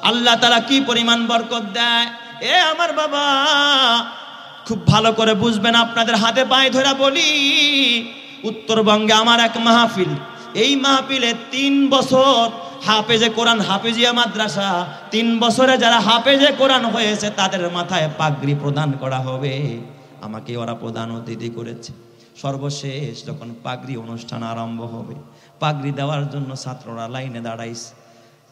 আল্লাহ তাআলা কি পরিমাণ বরকত দেয়। এ আমার বাবা, খুব ভালো করে বুঝবেন, আপনাদের হাতে পায়ে ধরে বলি, উত্তরবঙ্গে আমার এক মাহফিল, এই মাহফিলে 3 বছর হাফেজে কোরআন, হাফেজিয়া মাদ্রাসা, 3 বছরে যারা হাফেজে কোরআন হয়েছে তাদের মাথায় পাগড়ি প্রদান করা হবে। আমাকে ওরা প্রধান অতিথি করেছে। সর্বশেষ যখন পাগড়ি অনুষ্ঠান আরম্ভ হবে, পাগড়ি দেওয়ার জন্য ছাত্ররা লাইনে দাঁড়াইছে।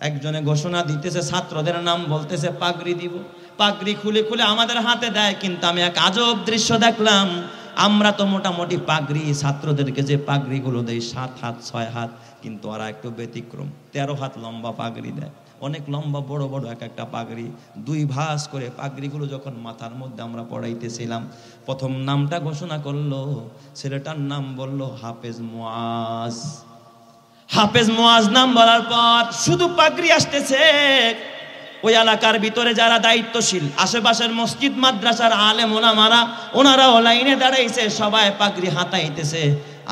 একজনে ঘোষণা দিতেছে, ছাত্রদের নাম বলতেছে, পাগড়ি দিব। পাগড়ি খুলে খুলে আমাদের হাতে দেয়, কিন্তু আমি এক আজব দৃশ্য দেখলাম। আমরা তো মোটামুটি পাগড়ি ছাত্রদেরকে যে পাগড়িগুলো দেয় 7 হাত 6 হাত, কিন্তু ওরা একটু ব্যতিক্রম, 13 হাত লম্বা পাগড়ি দেয়, অনেক লম্বা বড় বড় এক একটা পাগড়ি, 2 ভাঁজ করে পাগড়িগুলো যখন মাথার মধ্যে আমরা পড়াইতেছিলাম, প্রথম নামটা ঘোষণা করলো, ছেলেটার নাম বললো হাফেজ মুআজ। হাফেজ মুআজ নাম বলার পর শুধু পাগড়ি আসতেছে। ওই এলাকার ভিতরে যারা দায়িত্বশীল, আশেপাশের মসজিদ মাদ্রাসার আলেম ওলামারা, ওনারাও লাইনে দাঁড়াইছে, সবাই পাগড়ি হাতাইতেছে।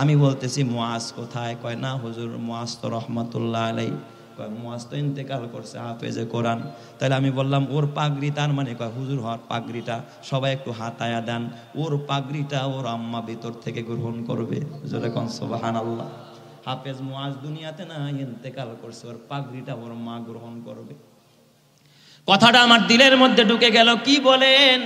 আমি বলতেছি মুআজ কোথায়? কয় না হুজুর, মুআজ তো রহমাতুল্লাহ আলাইহি, কয় মুআজ তো ইন্তেকাল করছে, হাফেজে কোরআন। তাহলে আমি বললাম ওর পাগড়ি, তার মানে কয় হুজুর হওয়ার পাগড়িটা সবাই একটু হাতায়া দেন, ওর পাগড়িটা ওর আম্মা ভিতর থেকে গ্রহণ করবে। জোরে কোন সুবহানাল্লাহ। হাফেজ মুআজ দুনিয়াতে না, ইন্তেকাল করছে, ওর পাগড়িটা ওর মা গ্রহণ করবে। কথাটা আমার দিলের মধ্যে ঢুকে গেল। কি বলেন?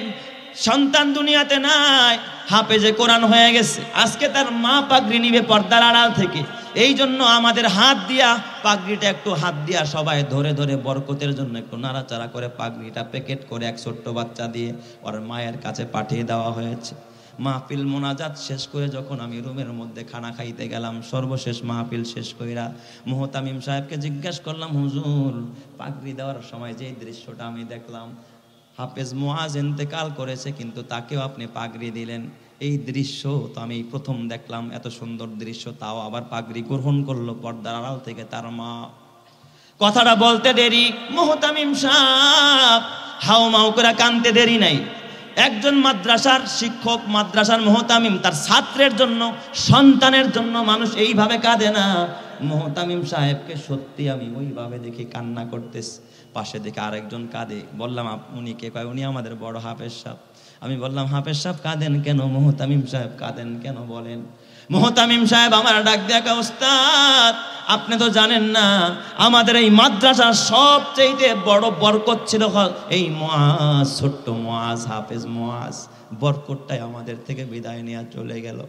সন্তান দুনিয়াতে নাই, হাফেজে কোরআন হয়ে গেছে, আজকে তার মা পাগড়ি নিবে পর্দার আড়াল থেকে। এই জন্য আমাদের হাত দিয়া পাগড়িটা, একটু হাত দিয়া সবাই ধরে ধরে বরকতের জন্য একটু নাড়াচাড়া করে পাগড়িটা প্যাকেট করে এক ছোট্ট বাচ্চা দিয়ে ওর মায়ের কাছে পাঠিয়ে দেওয়া হয়েছে। মাহফিল মোনাজাত শেষ করে যখন আমি রুমের মধ্যে খানা খাইতে গেলাম, সর্বশেষ মাহফিল শেষ কইরা মুহতামিম সাহেবকে জিজ্ঞাসা করলাম, হুজুর পাগড়ি দেওয়ার সময় যে দৃশ্যটা আমি দেখলাম, হাফেজ মুআজ ইন্তেকাল করেছে কিন্তু তাকেও আপনি পাগড়ি দিলেন, এই দৃশ্য তো আমি প্রথম দেখলাম, এত সুন্দর দৃশ্য, তাও আবার পাগড়ি গ্রহণ করলো পর্দার আড়াল থেকে তার মা। কথাটা বলতে দেরি, মুহতামিম সাহেব হাউমাউ করে কানতে দেরি নাই। একজন মাদ্রাসার শিক্ষক, মাদ্রাসার মুহতামিম, তার ছাত্রের জন্য, সন্তানের জন্য মানুষ এইভাবে কাঁদে না। মুহতামিম সাহেবকে সত্যি আমি ওইভাবে দেখি কান্না করতেছে। পাশে দেখে আরেকজন কাঁদে। বললাম উনি কে? কয় উনি আমাদের বড় হাফেজ সাহেব। আমি বললাম হাফেজ সাহেব কাঁদেন কেন? মুহতামিম সাহেব কাঁদেন কেন বলেন? মুহতামিম সাহেব আমার ডাক দেখা, ওস্তাদ আপনি তো জানেন না, আমাদের এই মাদ্রাসার সবচেয়ে বড় বরকত ছিল এই মুআজ, ছোট্ট মুআজ, হাফেজ মুআজ। বরকতটাই আমাদের থেকে বিদায় নিয়ে চলে গেল।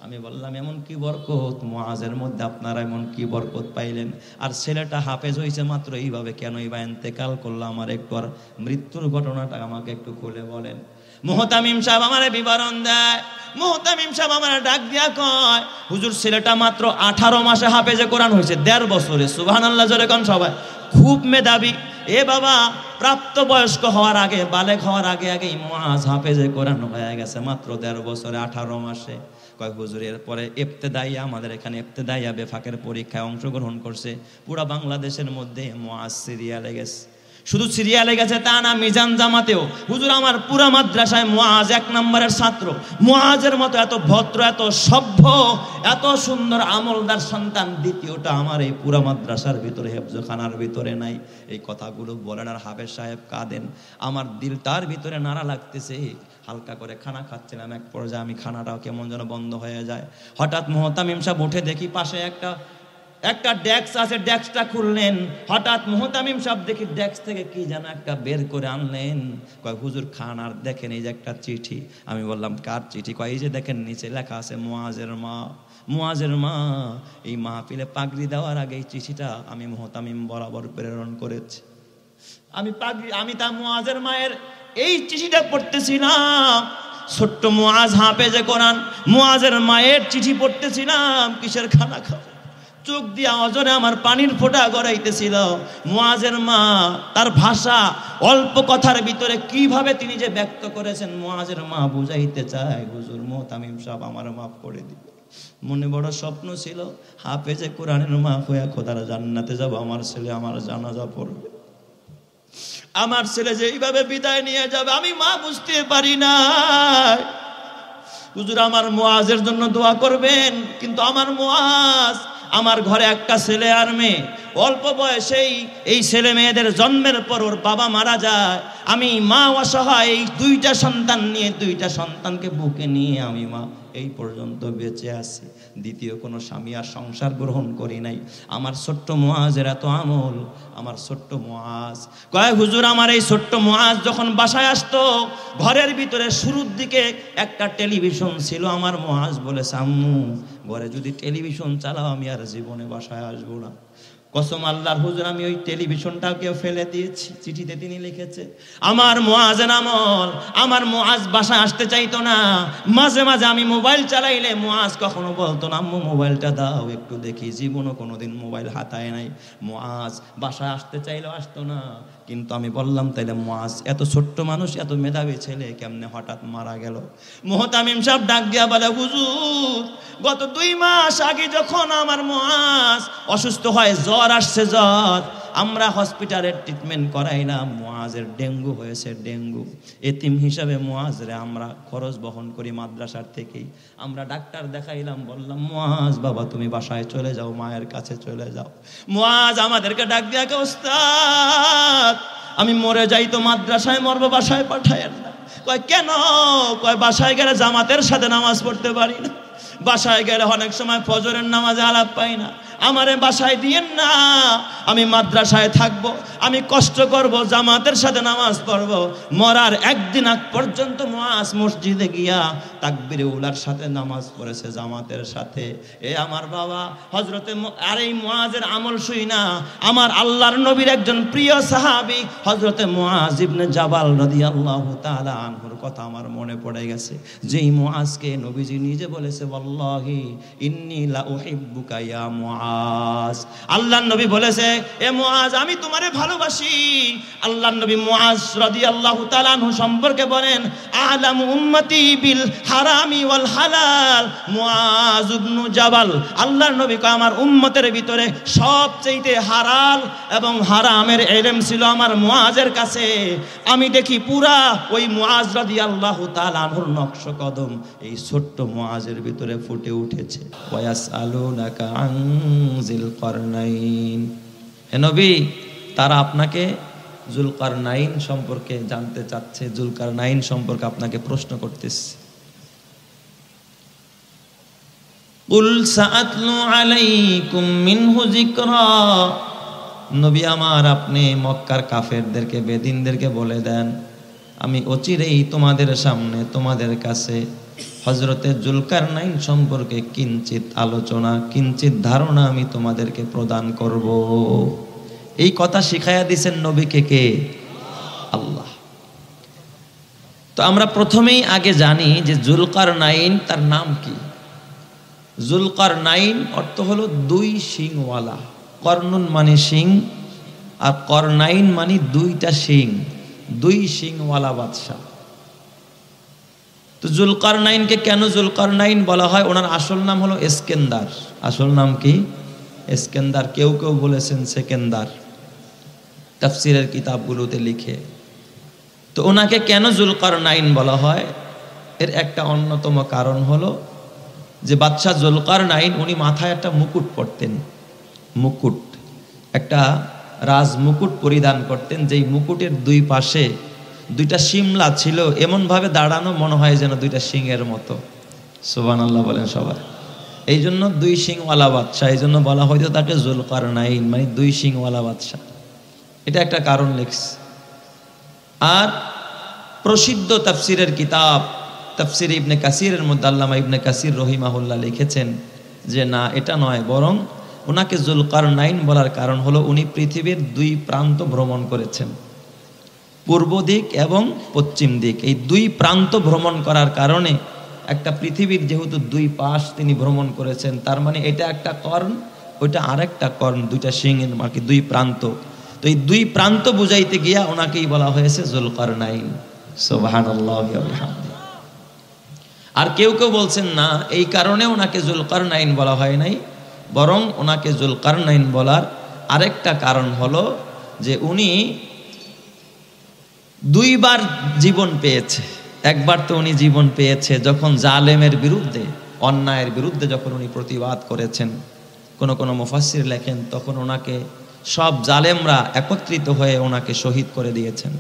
আমি বললাম এমন কি বরকত মুআজের মধ্যে, আপনারা এমন কি বরকত পাইলেন? আর ছেলেটা হাফেজ হয়েছে মাত্র, এইভাবে কেনই বা ইন্তেকাল করলো? আমার একটু আর মৃত্যুর ঘটনাটা আমাকে একটু খুলে বলেন। মুহতামিম সাহেব আমারে বিবরণ দেয়। মুহতামিম সাহেব আমার ডাক দিয়া কয়, হুজুর ছেলেটা মাত্র 18 মাসে হাফেজে কোরআন হয়েছে, 1.5 বছরে। সুবহানাল্লাহ জোরে কোন সবাই। খুব মেধাবী। এ বাবা, প্রাপ্ত বয়স্ক হওয়ার আগে, বালেগ হওয়ার আগে আগেই মুআজ হাফেজে কোরআন হয়ে গেছে মাত্র 1.5 বছরে, 18 মাসে। কয় হুজুর এরপরে ইবতেদাইয়া, আমাদের এখানে ইবতেদাইয়া বেফাকের পরীক্ষায় অংশগ্রহণ করছে। পুরা বাংলাদেশের মধ্যে মুআজ সিরিয়ালে গেছে। শুধু সিরিয়ালে গেছে তা না, মিজান জামাতেও। হুজুর আমার পুরা মাদ্রাসায় মুআজ 1 নম্বরের ছাত্র। মুআজের মতো এত ভদ্র, এত সভ্য, এত সুন্দর আমলদার সন্তান দ্বিতীয়টা আমার এই পুরা মাদ্রাসার ভিতরে, হেফজখানার ভিতরে নাই। এই কথাগুলো বলেন আর হাফেজ সাহেব কাঁদেন। আমার দিলটার ভিতরে নাড়া লাগতেছে। হালকা করে খানা খাচ্ছিলাম, এক পর্যায়ে আমি খানাটাও কেমন যেন বন্ধ হয়ে যায়। হঠাৎ মুহতামিম সাহেব উঠে দেখি পাশে একটা ডেস্ক আছে, ডেস্কটা খুললেন। হঠাৎ মুহতামিম সাহেব দেখি ডেস্ক থেকে কি যেন একটা বের করে আনলেন। কয় হুজুর খান, আর দেখেন এই যে একটা চিঠি। আমি বললাম কার চিঠি? কয় এই যে দেখেন নিচে লেখা আছে মুআজের মা। মুআজের মা এই মাহফিলে পাগড়ি দেওয়ার আগে এই চিঠিটা আমি মুহতামিম বরাবর প্রেরণ করেছি। আমি তা মুআজের মায়ের এই চিঠিটা পড়তেছিলাম। ছোট্ট মুআজ হাফেজে কোরআন, মুআজের মায়ের চিঠি পড়তেছিলাম। কিসের খানা খাও, চোখ দিয়া অজরে আমার পানির ফোঁটা গড়াইতেছিল। মুআজের মা, তার ভাষা, অল্প কথার ভিতরে কিভাবে তিনি যে ব্যক্ত করেছেন, মুআজের মা বুঝাইতে চায়, হুজুর মুহতামিম সাহেব আমার মাফ করে দিবে। মনে বড় স্বপ্ন ছিল হাফেজে কোরআনের মা হইয়া খোদার জান্নাতে যাব, আমার ছেলে আমার জানাজা পড়বে, আমার ছেলে যে এইভাবে বিদায় নিয়ে যাবে, আমি মা বুঝতে পারি না। হুজুর আমার মুআজের জন্য দোয়া করবেন, কিন্তু আমার মুআজ আমার ঘরে একটা ছেলে আর মেয়ে, অল্প বয়সেই এই ছেলে মেয়েদের জন্মের পর ওর বাবা মারা যায়। আমি মা অসহায়, এই দুইটা সন্তান নিয়ে, দুইটা সন্তানকে বুকে নিয়ে আমি মা এই পর্যন্ত বেঁচে আছি। দ্বিতীয় কোনো স্বামী আর সংসার গ্রহণ করি নাই। আমার ছোট্ট মুআজের এত আমল, আমার ছোট্ট মুআজ কয় হুজুর আমার এই ছোট্ট মুআজ যখন বাসায় আসতো, ঘরের ভিতরে শুরুর দিকে একটা টেলিভিশন ছিল। আমার মুআজ বলেছে আম্মু ঘরে যদি টেলিভিশন চালাও আমি আর জীবনে বাসায় আসবো না। কসম আল্লাহর হুজুর আমি ওই টেলিভিশনটাকেও ফেলে দিয়েছি। চিঠিতে তিনি লিখেছে আমার মুআজের আমল। আমার মুআজ বাসায় আসতে চাইতো না। মাঝে মাঝে আমি মোবাইল চালাইলে মুআজ কখনো বলতো না আম্মু মোবাইলটা দাও একটু দেখি। জীবনও কোনোদিন মোবাইল হাতায় নাই। মুআজ বাসায় আসতে চাইলেও আসতো না। কিন্তু আমি বললাম তাইলে মুআজ এত ছোট্ট মানুষ, এত মেধাবী ছেলে কেমনে হঠাৎ মারা গেল? মুহতামিম সাহেব ডাক দিয়া বলে হুজুর গত 2 মাস আগে যখন আমার মুআজ অসুস্থ হয়, জ্বর আসছে জ্বর, আমরা হসপিটালের ট্রিটমেন্ট করাইলাম। মুআজের ডেঙ্গু হয়েছে, ডেঙ্গু। এতিম হিসাবে মুআজরে আমরা খরচ বহন করি মাদ্রাসার থেকেই। আমরা ডাক্তার দেখাইলাম, বললাম মুআজ বাবা তুমি বাসায় চলে যাও, মায়ের কাছে চলে যাও। মুআজ আমাদেরকে ডাক দিয়া কে ওস্তাদ আমি মরে যাই তো মাদ্রাসায় মরবো, বাসায় পাঠায়েন না। কয় কেন? কয় বাসায় গেলে জামাতের সাথে নামাজ পড়তে পারি না, বাসায় গেলে অনেক সময় ফজরের নামাজে আলাপ পাই না, আমারে বাসায় দিয়েন না, আমি মাদ্রাসায় থাকবো, আমি কষ্ট করব, জামাতের সাথে নামাজ পড়বো। মরার একদিন আগ পর্যন্ত মুআজ মসজিদে গিয়া তাকবীরে উলার সাথে নামাজ পড়েছে, জামাতের সাথে। এ আমার বাবা হযরতে আর এই মুআজের আমল শুই না আমার আল্লাহর নবীর একজন প্রিয় সাহাবী হযরতে মুআজ ইবনে জাবাল রাদিয়াল্লাহু তাআলা আনহুর কথা আমার মনে পড়ে গেছে। যেই মুআজকে নবীজি নিজে বলেছে ওয়াল্লাহি ইন্নী লা উহিব্বুকা ইয়া মুআজ। আল্লাহর নবী বলেছে এ মুআজ আমি তোমারে ভালোবাসি। আল্লাহর নবী মুআজ রাদিয়াল্লাহু তাআলা আনহু সম্পর্কে বলেন আলামু উম্মতি বিল হারামি ওয়াল হালাল মুআজ ইবনে জাবাল। আল্লাহর নবী কয় আমার উম্মতের ভিতরে সবচেয়ে হালাল এবং হারামের ইলম ছিল আমার মুআজের কাছে। আমি দেখি পুরা ওই মুআজ রাদিয়াল্লাহু তাআলা আনহুর নকশ কদম এই ছোট্ট মুআজের ভিতরে ফুটে উঠেছে। ওয়ায়াসআলুনাকা আন যুলকারনাইন। হে নবী তারা আপনাকে যুলকারনাইন সম্পর্কে জানতে চাচ্ছে, যুলকারনাইন সম্পর্কে আপনাকে প্রশ্ন করতেছে। কুল সাআতলু আলাইকুম মিনহু যিকরা। নবী আমার আপনি মক্কার কাফেরদেরকে বেদিনদেরকে বলে দেন আমি অচিরেই তোমাদের সামনে তোমাদের কাছে হযরতে যুলকারনাইন সম্পর্কে কিঞ্চিত আলোচনা, কিঞ্চিত ধারণা আমি তোমাদেরকে প্রদান করব। এই কথা শিখাইয়া দিয়েছেন নবীকে কে? আল্লাহ। তো আমরা প্রথমেই আগে জানি যে যুলকারনাইন তার নাম কি। যুলকারনাইন অর্থ হলো 2 শিংওয়ালা। কর্নুন মানে শিং আর করনাইন মানে 2টা শিং, 2 শিংওয়ালা বাদশা। তো যুলকারনাইনকে কেন যুলকারনাইন বলা হয়? ওনার আসল নাম হলো ইস্কেন্দার। আসল নাম কি? ইস্কেন্দার। কেউ কেউ বলেছেন সেকেন্দার, তাফসীরের কিতাবগুলোতে লিখে। তো ওনাকে কেন যুলকারনাইন বলা হয়? এর একটা অন্যতম কারণ হলো যে বাদশাহ যুলকারনাইন উনি মাথায় একটা মুকুট পরতেন, মুকুট, একটা রাজ মুকুট পরিধান করতেন, যেই মুকুটের 2 পাশে 2টা শিমলা ছিল, এমন ভাবে দাঁড়ানো মনে হয় যেন 2টা সিংহের মতো। সুবহানাল্লাহ বলেন সবাই। এই জন্য 2 শিংওয়ালা বাদশা, এই জন্য বলা হয়তো তাকে যুলকারনাইন, মানে 2 শিংওয়ালা বাদশা। এটা একটা কারণ লিখছে। আর প্রসিদ্ধ তাফসীরের কিতাব তাফসীর ইবনে কাসিরের মধ্যে আল্লামা ইবনে কাসির রহিমাহুল্লাহ লিখেছেন যে না এটা নয়, বরং ওনাকে যুলকারনাইন বলার কারণ হলো উনি পৃথিবীর 2 প্রান্ত ভ্রমণ করেছেন, পূর্ব দিক এবং পশ্চিম দিক। এই 2 প্রান্ত ভ্রমণ করার কারণে একটা পৃথিবীর যেহেতু 2 পাশ তিনি ভ্রমণ করেছেন, তার মানে এটা একটা কর্ণ, ওইটা আরেকটা কর্ণ, 2টা সিংহের বাকি 2 প্রান্ত। তো এই 2 প্রান্ত বুঝাইতে গিয়া ওনাকেই বলা হয়েছে যুলকারনাইন। সুবহানাল্লাহি ওয়া বিহামদিহি। আর কেউ কেউ বলছেন না এই কারণে ওনাকে যুলকারনাইন বলা হয় নাই, বরং ওনাকে যুলকারনাইন বলার আরেকটা কারণ হলো যে উনি 2 বার জীবন পেয়েছে। একবার তো উনি জীবন পেয়েছে যখন জালেমের বিরুদ্ধে, অন্যায়ের বিরুদ্ধে যখন উনি প্রতিবাদ করেছেন, কোন মুফাসসির লেখেন তখন ওনাকে সব জালেমরা একত্রিত হয়ে ওনাকে শহীদ করে দিয়েছেন,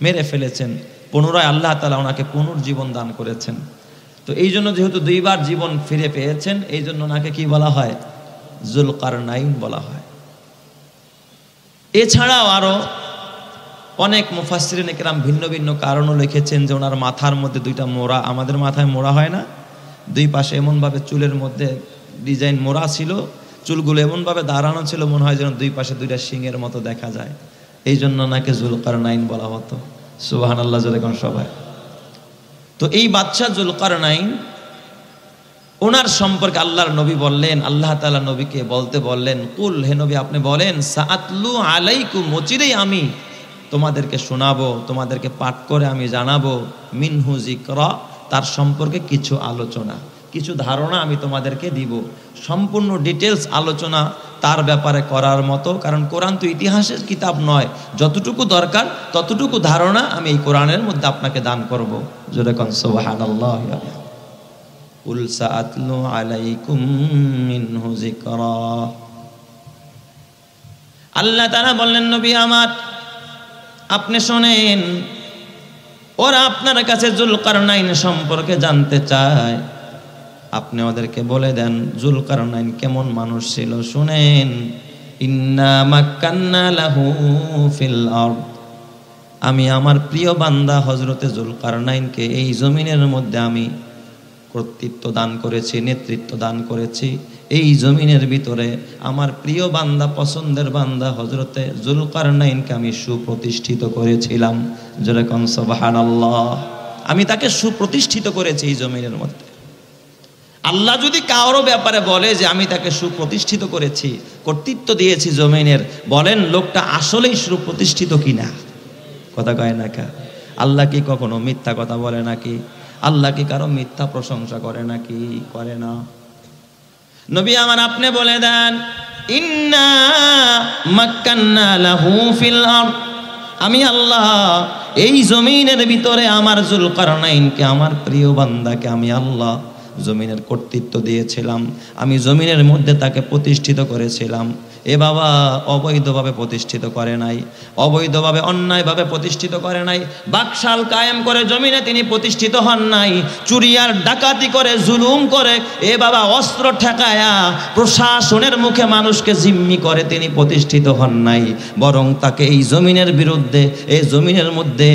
মেরে ফেলেছেন। পুনরায় আল্লাহ তাআলা ওনাকে পুনর্জীবন দান করেছেন। তো এই জন্য যেহেতু দুইবার জীবন ফিরে পেয়েছেন, এই জন্য ওনাকে কি বলা হয়? যুলকারনাইন বলা হয়। এছাড়াও আরো অনেক মুফাসসিরিন ইকরাম ভিন্ন ভিন্ন কারণও লিখেছেন যে ওনার মাথার মধ্যে দুইটা মোড়া, আমাদের মাথায় মোড়া হয় না, দুই পাশে এমনভাবে চুলের মধ্যে ডিজাইন মোড়া ছিল, চুলগুলো এমনভাবে দাঁড়ানো ছিল মনে হয় যেন দুই পাশে দুইটা সিংহের মতো দেখা যায়, এই জন্য ওনাকে যুলকারনাইন বলা হতো। সুবহানাল্লাহ যেরকম সবাই। তো এই বাদশা যুলকারনাইন, ওনার সম্পর্কে আল্লাহর নবী বললেন, আল্লাহ তাআলা নবীকে বলতে বললেন, কুল, হে নবী আপনি বলেন, সাআতলু আলাইকুম, চিরেই আমি তোমাদেরকে শোনাবো, তোমাদেরকে পাঠ করে আমি জানাবো, মিনহু যিকরা, তার সম্পর্কে কিছু আলোচনা, কিছু ধারণা আমি তোমাদেরকে দিব। সম্পূর্ণ ডিটেলস আলোচনা তার ব্যাপারে করার মতো, কারণ কোরআন তো ইতিহাসের কিতাব নয়, যতটুকু দরকার ততটুকু ধারণা আমি এই কোরআনের মধ্যে আপনাকে দান করব। জোরে কোন সুবহানাল্লাহ। কুল সাআতলু আলাইকুম মিনহু যিকরা। আল্লাহ তাআলা বললেন, নবী আমার আপনি শোনেন, ওরা আপনার কাছে যুলকারনাইন সম্পর্কে জানতে চায়, আপনি ওদেরকে বলে দেন যুলকারনাইন কেমন মানুষ ছিল। শুনেন, ইন্না মাক্কান্না লাহু ফিল আরদ, আমি আমার প্রিয় বান্দা হযরতে যুলকারনাইনকে এই জমিনের মধ্যে আমি কর্তৃত্ব দান করেছি, নেতৃত্ব দান করেছি। এই জমিনের ভিতরে আমার প্রিয় বান্দা, পছন্দের বান্দা হযরতে যুলকারনাইনকে আমি সুপ্রতিষ্ঠিত করেছিলাম। যেরকম সুবহানাল্লাহ, আমি তাকে সুপ্রতিষ্ঠিত করেছি এই জমিনের মধ্যে। আল্লাহ যদি কারো ব্যাপারে বলে যে আমি তাকে সুপ্রতিষ্ঠিত করেছি, কর্তৃত্ব দিয়েছি জমিনের, বলেন লোকটা আসলেই সুপ্রতিষ্ঠিত কিনা? কথা কয় না কা? আল্লাহ কি কখনো মিথ্যা কথা বলে নাকি? আল্লাহ কি কারো মিথ্যা প্রশংসা করে নাকি? করে না। নবী আমার আপনি বলে দেন, ইন্না মাক্কান্না লাহু ফিল আরদ, আমি আল্লাহ এই জমিনের ভিতরে আমার যুলকারনাইনকে, আমার প্রিয় বান্দাকে আমি আল্লাহ জমিনের কর্তৃত্ব দিয়েছিলাম, আমি জমিনের মধ্যে তাকে প্রতিষ্ঠিত করেছিলাম। এ বাবা অবৈধভাবে প্রতিষ্ঠিত করে নাই, অবৈধভাবে অন্যায়ভাবে প্রতিষ্ঠিত করে নাই, বাকশাল কায়েম করে জমিনে তিনি প্রতিষ্ঠিত হন নাই, চুরি আর ডাকাতি করে, জুলুম করে, এ বাবা অস্ত্র ঠেকায়া প্রশাসনের মুখে মানুষকে জিম্মি করে তিনি প্রতিষ্ঠিত হন নাই, বরং তাকে এই জমিনের বিরুদ্ধে, এই জমিনের মধ্যে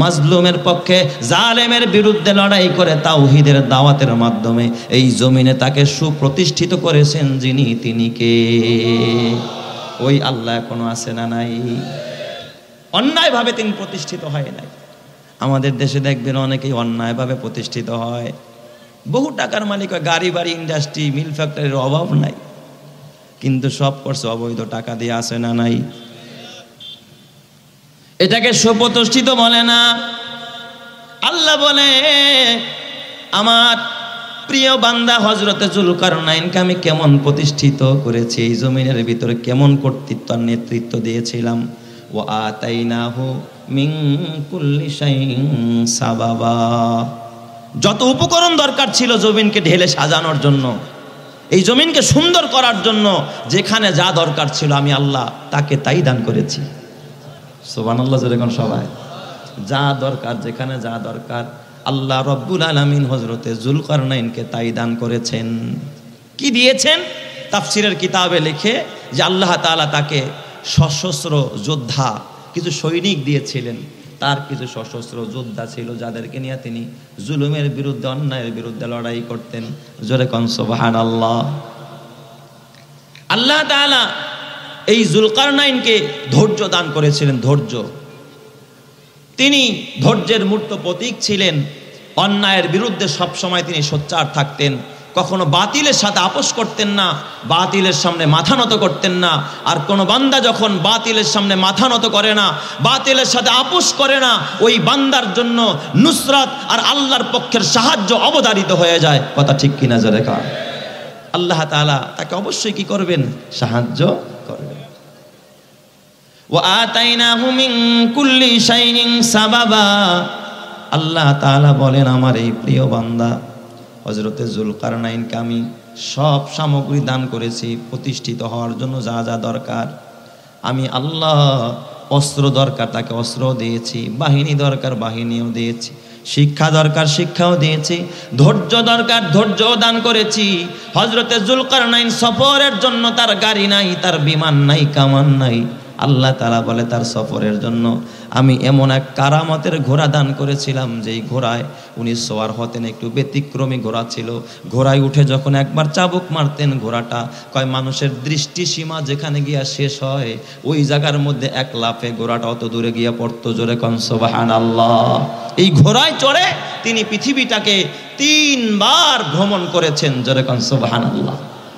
মাজলুমের পক্ষে, জালেমের বিরুদ্ধে লড়াই করে তাওহীদের দাওয়াতের মাধ্যমে এই জমিনে তাকে সুপ্রতিষ্ঠিত করেছেন যিনি, তিনি কে? ওই আল্লাহ এখনো আছে না নাই? অন্যায়ভাবে তিনি প্রতিষ্ঠিত হয় নাই। আমাদের দেশে দেখবেন অনেকেই অন্যায়ভাবে প্রতিষ্ঠিত হয়, বহু টাকার মালিক হয়, গাড়ি বাড়ি, ইন্ডাস্ট্রি, মিল ফ্যাক্টরির অভাব নাই, কিন্তু সব করছে অবৈধ টাকা দিয়ে, আছে না নাই? এটাকে সুপ্রতিষ্ঠিত বলে না। আল্লাহ বলে, আমার প্রিয় বান্দা হযরতে যুলকারনাইনকে আমি কেমন প্রতিষ্ঠিত করেছি, এই জমিনের ভিতরে কেমন কর্তৃত্ব আর নেতৃত্ব দিয়েছিলাম। ওয়া আতাইনাহু মিন কুল্লি শাইইন সাবাবা, যত উপকরণ দরকার ছিল জমিনকে ঢেলে সাজানোর জন্য, এই জমিনকে সুন্দর করার জন্য, যেখানে যা দরকার ছিল আমি আল্লাহ তাকে তাই দান করেছি। সুবহানাল্লাহ যেরকম সবাই, যা দরকার, যেখানে যা দরকার আল্লাহ রব্বুল আলামিন হযরতে যুলকারনাইনকে তাই দান করেছেন। কি দিয়েছেন? তাফসীরের কিতাবে লিখে যে আল্লাহ তাআলা তাকে সশস্ত্র যোদ্ধা, কিছু সৈনিক দিয়েছিলেন, তার কিছু সশস্ত্র যোদ্ধা ছিল যাদেরকে নিয়ে তিনি জুলুমের বিরুদ্ধে, অন্যায়ের বিরুদ্ধে লড়াই করতেন। জোরে কোন সুবহানাল্লাহ। আল্লাহ তাআলা এই যুলকারনাইনকে ধৈর্য দান করেছিলেন, ধৈর্য। তিনি ধৈর্যের মূর্ত প্রতীক ছিলেন, অন্যায়ের বিরুদ্ধে সব সময় তিনি সোচ্চার থাকতেন, কখনো বাতিলের সাথে আপোষ করতেন না, বাতিলের সামনে মাথা নত করতেন না। আর কোন বান্দা যখন বাতিলের সামনে মাথা নত করে না, বাতিলের সাথে আপোষ করে না, ওই বান্দার জন্য নুসরাত আর আল্লাহর পক্ষের সাহায্য অবধারিত হয়ে যায়। কথা ঠিক কিনা জোরে কর? আল্লাহ তাআলা তাকে অবশ্যই কি করবেন? সাহায্য করবেন। ওয়া আতাইনাহু মিন কুল্লি শাইইন সাবাবা, আল্লাহ তাআলা বলেন আমার এই প্রিয় বান্দা হযরতে যুলকারনাইনকে আমি সব সামগ্রী দান করেছি প্রতিষ্ঠিত হওয়ার জন্য যা যা দরকার। আমি আল্লাহ অস্ত্র দরকার তাকে অস্ত্র দিয়েছি, বাহিনী দরকার বাহিনীও দিয়েছি, শিক্ষা দরকার শিক্ষাও দিয়েছি, ধৈর্য দরকার ধৈর্যও দান করেছি। হযরতে যুলকারনাইন সফরের জন্য তার গাড়ি নাই, তার বিমান নাই, কামান নাই। আল্লাহ তাআলা বলে তার সফরের জন্য আমি এমন এক কারামতের ঘোড়া দান করেছিলাম, যেই ঘোড়ায় উনি সওয়ার হতেন, একটু ব্যতিক্রমী ঘোড়া ছিল। ঘোড়ায় উঠে যখন একবার চাবুক মারতেন, ঘোড়াটা কয় মানুষের দৃষ্টিসীমা যেখানে গিয়া শেষ হয় ওই জায়গার মধ্যে এক লাফে ঘোড়াটা অত দূরে গিয়া পড়তো। জোরে কোন সুবহানাল্লাহ। এই ঘোড়ায় চড়ে তিনি পৃথিবীটাকে 3 বার ভ্রমণ করেছেন। জোরে কোন সুবহানাল্লাহ।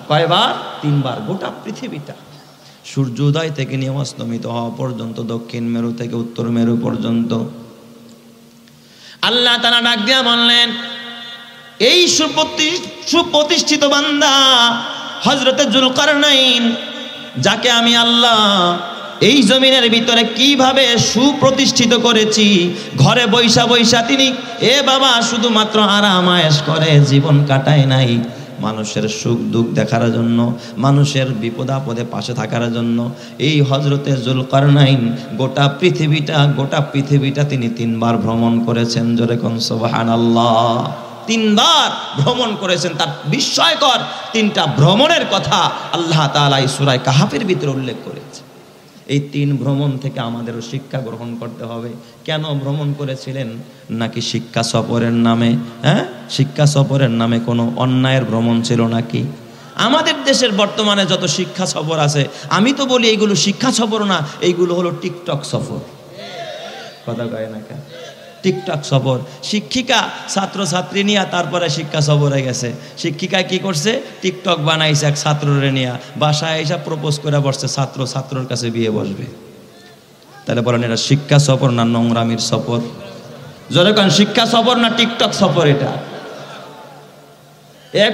কয়বার? 3 বার। গোটা পৃথিবীটা সূর্যোদয় থেকে নিয়ে অস্তমিত হওয়া পর্যন্ত, দক্ষিণ মেরু থেকে উত্তর মেরু পর্যন্ত। আল্লাহ তাআলা ডাক দিয়া বললেন, এই সুপ্রতিষ্ঠিত বান্দা হযরতে যুলকারনাইন, যাকে আমি আল্লাহ এই জমিনের ভিতরে কিভাবে সুপ্রতিষ্ঠিত করেছি, ঘরে বৈশা বৈশা তিনি বাবা শুধুমাত্র আরাম আয়েশ করে জীবন কাটায় নাই, মানুষের সুখ দুঃখ দেখার জন্য, মানুষের বিপদ আপদে পাশে থাকার জন্য এই হযরতে যুলকারনাইন গোটা পৃথিবীটা তিনি 3 বার ভ্রমণ করেছেন। জোরে কোন সুবহানাল্লাহ। 3 বার ভ্রমণ করেছেন। তার বিস্ময়কর 3টা ভ্রমণের কথা আল্লাহ তাআলা এই সূরা কাহাফের ভিতরে উল্লেখ করেছে। এই 3 ভ্রমণ থেকে আমাদেরও শিক্ষা গ্রহণ করতে হবে। কেন ভ্রমণ করেছিলেন? নাকি শিক্ষা সফরের নামে? শিক্ষা সফরের নামে কোনো অন্যায়ের ভ্রমণ ছিল নাকি? আমাদের দেশের বর্তমানে যত শিক্ষা সফর আছে, আমি তো বলি এইগুলো শিক্ষা সফর না, এইগুলো হলো টিকটক সফর। কথা কয় না কেন? টিকটক সফর। শিক্ষিকা ছাত্র ছাত্রী নিয়ে তারপরে শিক্ষা সফরে গেছে। শিক্ষিকা কি করছে? টিকটক বানাইছে এক ছাত্ররে নিয়ে, বাসায় এসে প্রপোজ করে বসছে, ছাত্রর কাছে বিয়ে বসবে। তাহলে বলেন এটা শিক্ষা সফর না নোংরামির সফর? যখন শিক্ষা সফর না টিকটক সফর? এটা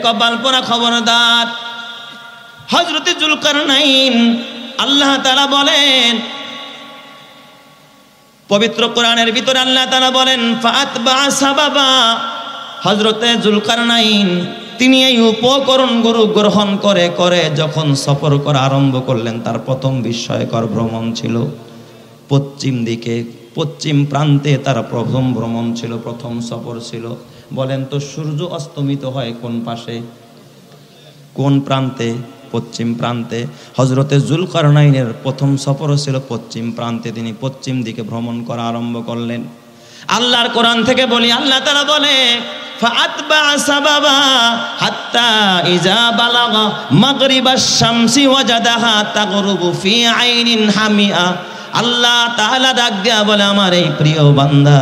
কল্পনা। খবরদার। হযরতে যুলকারনাইন আল্লাহ তাআলা বলেন পবিত্র কোরআনের ভিতরে, আল্লাহ তাআলা বলেন ফাতবা সাবাবা। হযরতে যুলকারনাইন তিনি এই উপকরণগুলো গ্রহণ করে যখন সফর করা আরম্ভ করলেন, তার প্রথম বিস্ময়কর ভ্রমণ ছিল পশ্চিম দিকে, পশ্চিম প্রান্তে তার প্রথম ভ্রমণ ছিল, প্রথম সফর ছিল। বলেন তো সূর্য অস্তমিত হয় কোন পাশে, কোন প্রান্তে? পশ্চিম প্রান্তে। হযরতে যুলকারনাইনের প্রথম সফর ছিল পশ্চিম প্রান্তে, তিনি পশ্চিম দিকে ভ্রমণ করা আরম্ভ করলেন। আল্লাহর কোরআন থেকে বলি, আল্লাহ তাআলা বলে ফাতবা সাবাবা হাত্তা ইজা বালাগা মাগরিবাশ শামসি ওয়াজাদাহা তাগরুবু ফি আইনিন হামিয়া। আল্লাহ তাআলা ডাক দিয়া বলে, আমার এই প্রিয় বান্দা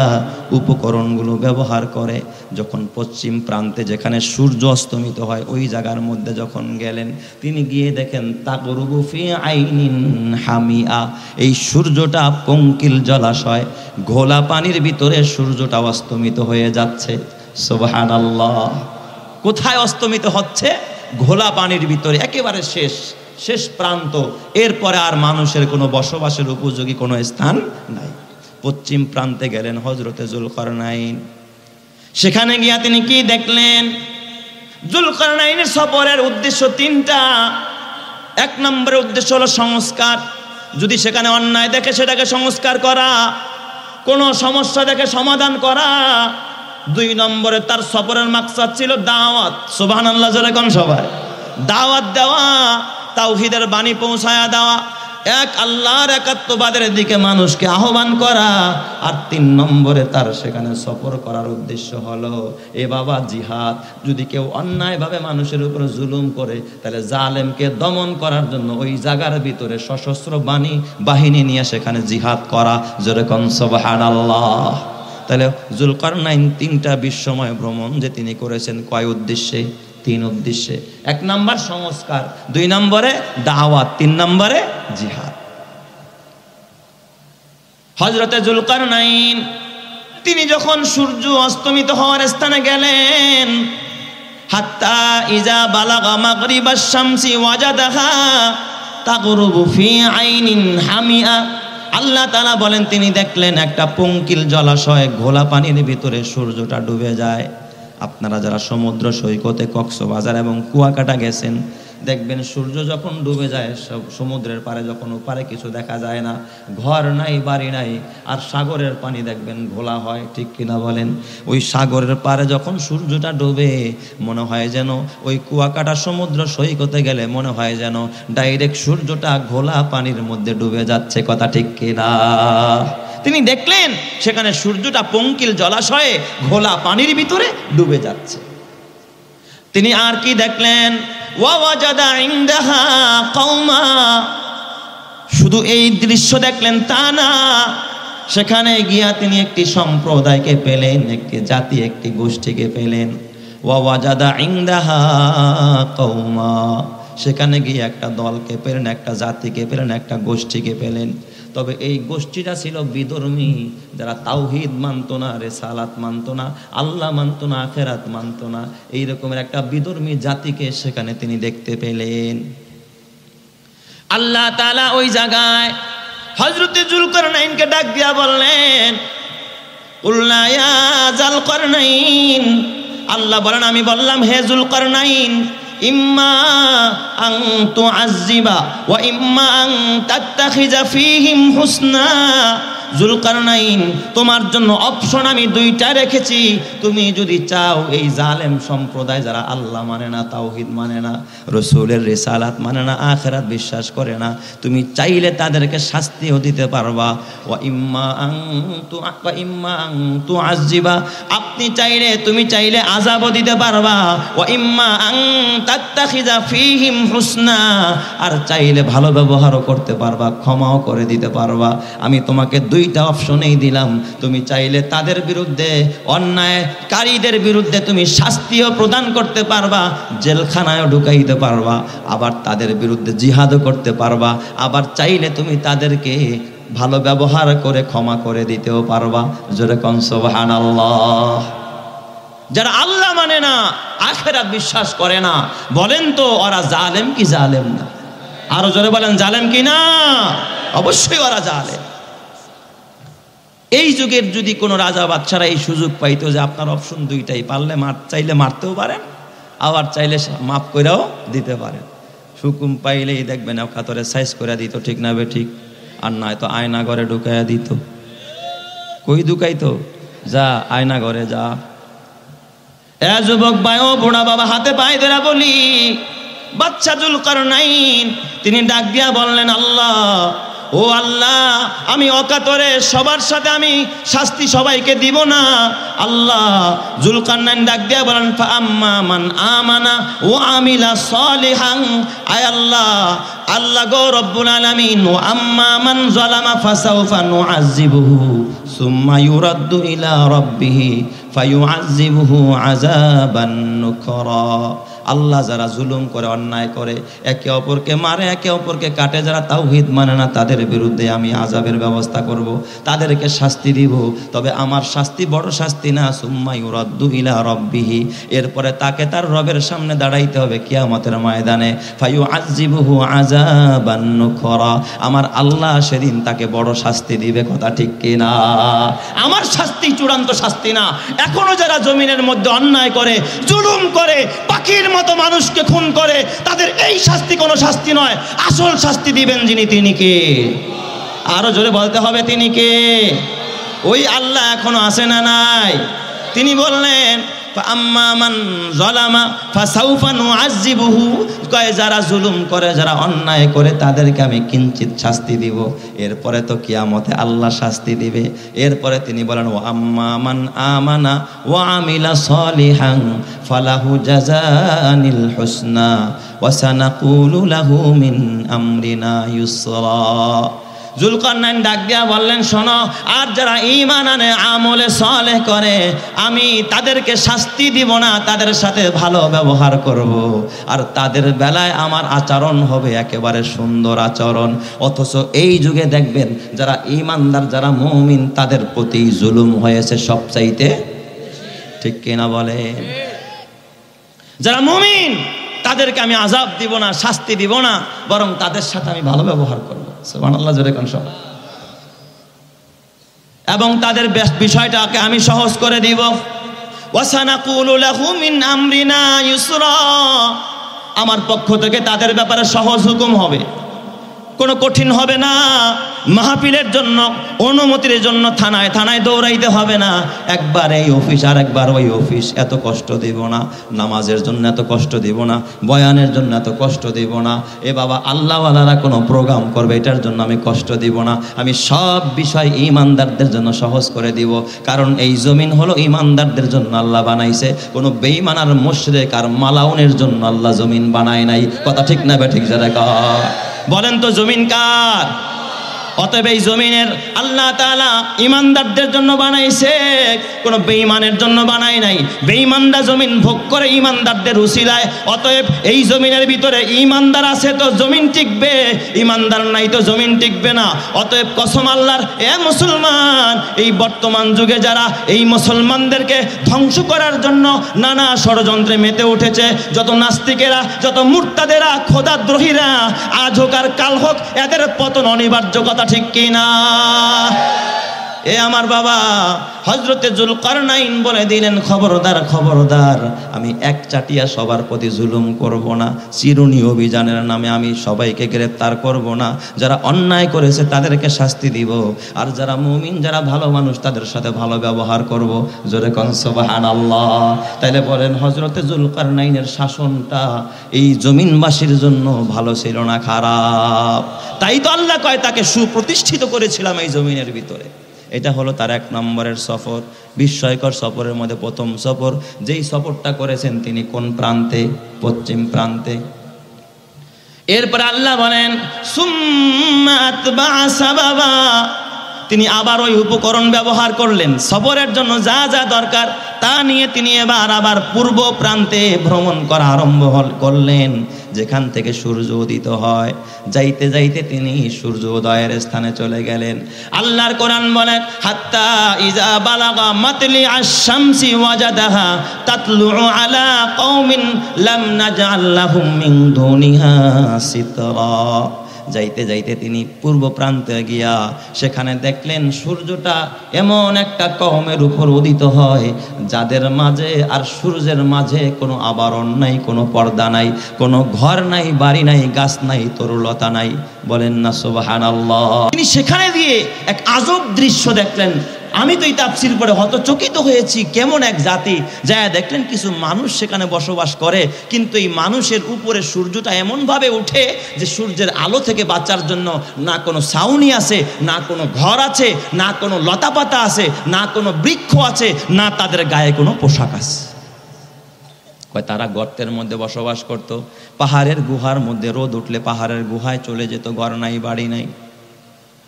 উপকরণগুলো ব্যবহার করে যখন পশ্চিম প্রান্তে যেখানে সূর্য অস্তমিত হয় ওই জায়গার মধ্যে যখন গেলেন, তিনি গিয়ে দেখেন তাগরুবু ফি আইনিন হামিয়া, এই সূর্যটা পঙ্কিল জলাশয়, ঘোলা পানির ভিতরে সূর্যটা অস্তমিত হয়ে যাচ্ছে। সুবহানাল্লাহ। কোথায় অস্তমিত হচ্ছে? ঘোলা পানির ভিতরে, একেবারে শেষ প্রান্ত। এরপরে আর মানুষের কোনো বসবাসের উপযোগী কোনো স্থান নাই। পশ্চিম প্রান্তে গেলেন হযরতে যুলকারনাইন। সেখানে গিয়া তিনি কি দেখলেন? যুলকারনাইনের সফরের উদ্দেশ্য 3টা। 1 নম্বরের উদ্দেশ্য হলো সংস্কার। যদি সেখানে অন্যায় দেখে সেটাকে সংস্কার করা, কোনো সমস্যা দেখে সমাধান করা। 2 নম্বরে তার সফরের মাকসাদ ছিল দাওয়াত। সুবহানাল্লাহ। জোরে কোন সবাই? দাওয়াত দেওয়া, তাওহীদের বাণী পৌঁছায়া দেওয়া, এক আল্লাহর একাত্মবাদের দিকে মানুষকে আহ্বান করা। আর 3 নম্বরে তার সেখানে সফর করার উদ্দেশ্য হলো বাবা জিহাদ। যদি কেউ অন্যায়ভাবে মানুষের উপরে জুলুম করে, তাহলে জালেমকে দমন করার জন্য ওই জায়গার ভিতরে সশস্ত্র বাহিনী নিয়ে সেখানে জিহাদ করা। জোরে কোন সুবহানাল্লাহ। তাহলে যুলকারনাইন 3টা বিস্ময় ভ্রমণ যে তিনি করেছেন, কয় উদ্দেশ্যে? 3 উদ্দেশ্যে। 1 নম্বর সংস্কার, 2 নম্বরে দাওয়াত, 3 নম্বরে জিহাদ। হযরতে যুলকারনাইন তিনি যখন সূর্য অস্তমিত হওয়ার স্থানে গেলেন, হাত্তা ইজা বালাগা মাগরিবাশ শামসি ওয়াজাদাহা তাগরুবু ফি আইনিন হামিয়া। আল্লাহ তাআলা বলেন তিনি দেখলেন একটা পঙ্কিল জলাশয়, ঘোলা পানির ভিতরে সূর্যটা ডুবে যায়। আপনারা যারা সমুদ্র সৈকতে কক্সবাজার এবং কুয়াকাটা গেছেন, দেখবেন সূর্য যখন ডুবে যায়, সমুদ্রের পারে যখন ওপারে কিছু দেখা যায় না, ঘর নাই, বাড়ি নাই, আর সাগরের পানি দেখবেন ঘোলা হয়, ঠিক কিনা বলেন? ওই সাগরের পারে যখন সূর্যটা ডুবে, মনে হয় যেন ওই কুয়াকাটা সমুদ্র সৈকতে গেলে মনে হয় যেন ডাইরেক্ট সূর্যটা ঘোলা পানির মধ্যে ডুবে যাচ্ছে, কথা ঠিক কিনা? তিনি দেখলেন সেখানে সূর্যটা পঙ্কিল জলাশয়ে ঘোলা পানির ভিতরে ডুবে যাচ্ছে। তিনি আর কি দেখলেন? ওয়াজাদা ইনদাহা কওমা, শুধু এই দৃশ্য দেখলেন তা না, সেখানে গিয়া তিনি একটি সম্প্রদায়কে পেলেন, একটি জাতি, একটি গোষ্ঠীকে পেলেন। ওয়াজাদা ইনদাহা কওমা, সেখানে গিয়ে একটা দলকে পেলেন, একটা জাতিকে পেলেন, একটা গোষ্ঠীকে পেলেন। তবে এই গোষ্ঠীটা ছিল বিধর্মী, যারা তাওহীদ মানতো না, রিসালাত মানতো না, আল্লাহ মানতো না, আখিরাত মানতো না। এই রকমের একটা বিধর্মী জাতিকে সেখানে তিনি দেখতে পেলেন। আল্লাহ তাআলা ওই জায়গায় হযরত যুলকারনাইনকে ডাক দিয়া বললেন, কুলনা ইয়া যুলকারনাইন, আল্লাহ বলেন আমি বললাম হে যুলকারনাইন, ইম্মা আন তুআযযিবা ওয়া ইম্মা আন তাত্তাখিযা ফীহিম হুসনা। যুলকারনাইন, তোমার জন্য অপশন আমি দুইটা রেখেছি। তুমি যদি চাও এই জালেম সম্প্রদায় যারা আল্লাহ মানে না, তাওহীদ মানে না, রাসূলের রিসালাত মানে না, আখিরাত বিশ্বাস করে না, তুমি চাইলে তাদেরকে শাস্তিও দিতে পারবা। ওয়া ইম্মা আন তুআযযিবা, আপনি চাইলে, তুমি চাইলে আযাবও দিতে পারবা। ওয়া ইম্মা আন তাত্তাখিযা ফীহিম হুসনা, আর চাইলে ভালো ব্যবহারও করতে পারবা, ক্ষমাও করে দিতে পারবা। আমি তোমাকে দুইটা অপশনেই দিলাম। তুমি চাইলে তাদের বিরুদ্ধে, অন্যায়কারীদের বিরুদ্ধে তুমি শাস্তিও প্রদান করতে পারবা, জেলখানায়ও ঢুকাইতে পারবা, আবার তাদের বিরুদ্ধে জিহাদও করতে পারবা, আবার চাইলে তুমি তাদেরকে ভালো ব্যবহার করে ক্ষমা করে দিতেও পারবা। জোরে কোন সুবহানাল্লাহ। যারা আল্লাহ মানে না, আখিরাত বিশ্বাস করে না, বলেন তো ওরা জালেম কি জালেম না? আরো জোরে বলেন, জালেম কি না? অবশ্যই ওরা জালেম। এই যুগের যদি কোনো রাজা বাদশারা এই সুযোগ পাইতো যে আপনার অপশন দুইটাই, পারলে চাইলে মারতেও পারেন, আবার চাইলে মাফ করেও দিতে পারেন। হুকুম পাইলেই দেখবেন কাতরে সাইজ করে দিত, ঠিক না বে ঠিক? আর নয় তো আয়না ঘরে ঢুকাইয়া দিত। কই ঢুকাইতো? যা আয়না ঘরে যা। এ যুবক ভাই, ও বুড়া বাবা, হাতে পায়ে ধরে বলি, বাদশা যুলকারনাইন তিনি ডাক দিয়া বললেন, আল্লাহ, ও আল্লাহ, আমি অকাতরে সবার সাথে আমি শাস্তি সবাইকে দিব না। আল্লাহ, যুলকারনাইন ডাক দিয়া বলেন, ফাআম্মা মান আমানা ওয়া আমিলা সালিহান, আয় আল্লাহ, আল্লাহ গো রব্বুল আলামিন, ওয়া আম্মা মান যালামা ফাসাউফা নুআযিবুহু সুম্মা ইউরাদ্দু ইলা রাব্বিহি ফায়ুআযিবুহু আযাবান নুকরা। আল্লাহ যারা জুলুম করে, অন্যায় করে, একে অপরকে মারে, একে অপরকে কাটে, যারা তাওহীদ মানে না, তাদের বিরুদ্ধে আমি আযাবের ব্যবস্থা করব, তাদেরকে শাস্তি দিব। তবে আমার শাস্তি বড় শাস্তি না, সুম্মা ইউরাদ্দু ইলা রাব্বিহি, এরপরে তাকে তার রবের সামনে দাঁড়াইতে হবে কিয়ামতের ময়দানে, ফায়ুআযিবুহু আযাবান নুকরা, আমার আল্লাহ সেদিন তাকে বড় শাস্তি দিবে, কথা ঠিক কিনা? আমার শাস্তি চূড়ান্ত শাস্তি না। এখনো যারা জমিনের মধ্যে অন্যায় করে, জুলুম করে, পাখির মতো মানুষকে খুন করে, তাদের এই শাস্তি কোনো শাস্তি নয়। আসল শাস্তি দিবেন যিনি, তিনি কে? আরো জোরে বলতে হবে, তিনি কে? ওই আল্লাহ এখনো আছে না নাই? তিনি বললেন, ফাআম্মা মান যালামা ফাসাউফা নুআযিবুহু, কয় যারা জুলুম করে, যারা অন্যায় করে, তাদেরকে আমি কিঞ্চিত শাস্তি দিব। এরপরে তো কিয়ামতে আল্লাহ শাস্তি দিবে। এরপরে তিনি বলেন, ওয়া আম্মা মান আমানা ওয়া আমিলা সালিহান ফালাহু জাযানিল হুসনা ওয়া সানাকুলু লাহু মিন আমরিনা ইউসরা। যুলকারনাইন ডাক দিয়া বললেন, শোনো, আর যারা ঈমান আনে, আমলে সালেহ করে, আমি তাদেরকে শাস্তি দিব না, তাদের সাথে ভালো ব্যবহার করব, আর তাদের বেলায় আমার আচরণ হবে একেবারে সুন্দর আচরণ। অথচ এই যুগে দেখবেন যারা ঈমানদার, যারা মুমিন, তাদের প্রতি জুলুম হয়েছে সবচাইতে, ঠিক কিনা বলেন? যারা মুমিন তাদেরকে আমি আযাব দিব না, শাস্তি দিব না, বরং তাদের সাথে আমি ভালো ব্যবহার করব। সুবহানাল্লাহ, জোরে কোন সব। এবং তাদের বিষয়টাকে আমি সহজ করে দিব। ওয়া সানাকুলু লাহু মিন আমরিনা ইউসরা, আমার পক্ষ থেকে তাদের ব্যাপারে সহজ হুকুম হবে, কোনো কঠিন হবে না। মাহফিলের জন্য অনুমতির জন্য থানায় থানায় দৌড়াইতে হবে না, একবার এই অফিস আর একবার ওই অফিস, এত কষ্ট দেব না। নামাজের জন্য এত কষ্ট দেব না, বয়ানের জন্য এত কষ্ট দেব না। এ বাবা আল্লাহওয়ালারা কোনো প্রোগ্রাম করবে, এটার জন্য আমি কষ্ট দিব না। আমি সব বিষয় ইমানদারদের জন্য সহজ করে দিব, কারণ এই জমিন হলো ইমানদারদের জন্য আল্লাহ বানাইছে। কোনো বেঈমান আর মুশরিক আর মালাউনের জন্য আল্লাহ জমিন বানায় নাই। কথা ঠিক না বেঠিক যারা বলেন তো জমিন কার? অতএব এই জমিনের আল্লাহ তাআলা ইমানদারদের জন্য বানাইছে, কোনো বেঈমানের জন্য বানায় নাই। বেঈমানরা জমিন ভোগ করে ইমানদারদের উসিলায়। অতএব এই জমিনের ভিতরে ইমানদার আছে তো জমিন টিকবে, ইমানদার নাই তো জমিন টিকবে না। অতএব কসম আল্লাহর, এ মুসলমান, এই বর্তমান যুগে যারা এই মুসলমানদেরকে ধ্বংস করার জন্য নানা ষড়যন্ত্রে মেতে উঠেছে, যত নাস্তিকেরা, যত মুরতাদেরা, খোদাদ্রোহীরা, আজ হোক আর কাল হোক, এদের পতন অনিবার্য। কথা ঠিক কি না? এ আমার বাবা হযরতে যুলকারনাইন বলে দিলেন, খবরদার খবরদার, আমি এক চাটিয়া সবার প্রতি জুলুম করব না। চিরুনি অভিযানের নামে আমি সবাইকে গ্রেফতার করব না। যারা অন্যায় করেছে তাদেরকে শাস্তি দিব, আর যারা মুমিন, যারা ভালো মানুষ, তাদের সাথে ভালো ব্যবহার করব। জোরে কোন সুবহানাল্লাহ। তাইলে বলেন হযরতে যুলকারনাইনের শাসনটা এই জমিনবাসীর জন্য ভালো ছিল না খারাপ? তাই তো আল্লাহ কয় তাকে সুপ্রতিষ্ঠিত করেছিলাম এই জমিনের ভিতরে। এটা হলো তার এক নম্বরের সফর, বিস্ময়কর সফরের মধ্যে প্রথম সফর। যেই সফরটা করেছেন তিনি কোন প্রান্তে? পশ্চিম প্রান্তে। এরপর আল্লাহ বলেন সুম্মা আতবাআ সাবাবা, তিনি আবার ওই উপকরণ ব্যবহার করলেন। সফরের জন্য যা যা দরকার তা নিয়ে তিনি আবার পূর্ব প্রান্তে ভ্রমণ করা আরম্ভ করলেন, যেখান থেকে সূর্য উদিত হয়। যাইতে যাইতে তিনি সূর্য উদয়ের স্থানে চলে গেলেন। আল্লাহর কোরআন বলে হাত্তা ইজা বালাগা মাতলি আশ-শামসি ওয়াজাদাহা তাতলুউ আলা কওমিন লাম নাজআল লাহুম মিন দুনিহা সিতরা। যাইতে যাইতে তিনি পূর্ব প্রান্তে গিয়া সেখানে দেখলেন সূর্যটা এমন একটা কওমের উপর উদিত হয় যাদের মাঝে আর সূর্যের মাঝে কোনো আবরণ নাই, কোনো পর্দা নাই, কোনো ঘর নাই, বাড়ি নাই, গাছ নাই, তরুলতা নাই। বলেন না সুবহানাল্লাহ। তিনি সেখানে দিয়ে এক আজব দৃশ্য দেখলেন। আমি তো এই তাফসীর পড়ে হতচকিত হয়েছি, কেমন এক জাতি। যা দেখলেন কিছু মানুষ সেখানে বসবাস করে, কিন্তু এই মানুষের উপরে সূর্যটা এমনভাবে উঠে যে সূর্যের আলো থেকে বাঁচার জন্য না কোনো ছাউনি আছে, না কোনো ঘর আছে, না কোনো লতাপাতা আছে, না কোনো বৃক্ষ আছে, না তাদের গায়ে কোনো পোশাক আছে। কয় তারা গর্তের মধ্যে বসবাস করত, পাহাড়ের গুহার মধ্যে। রোদ উঠলে পাহাড়ের গুহায় চলে যেত, ঘর নাই, বাড়ি নাই।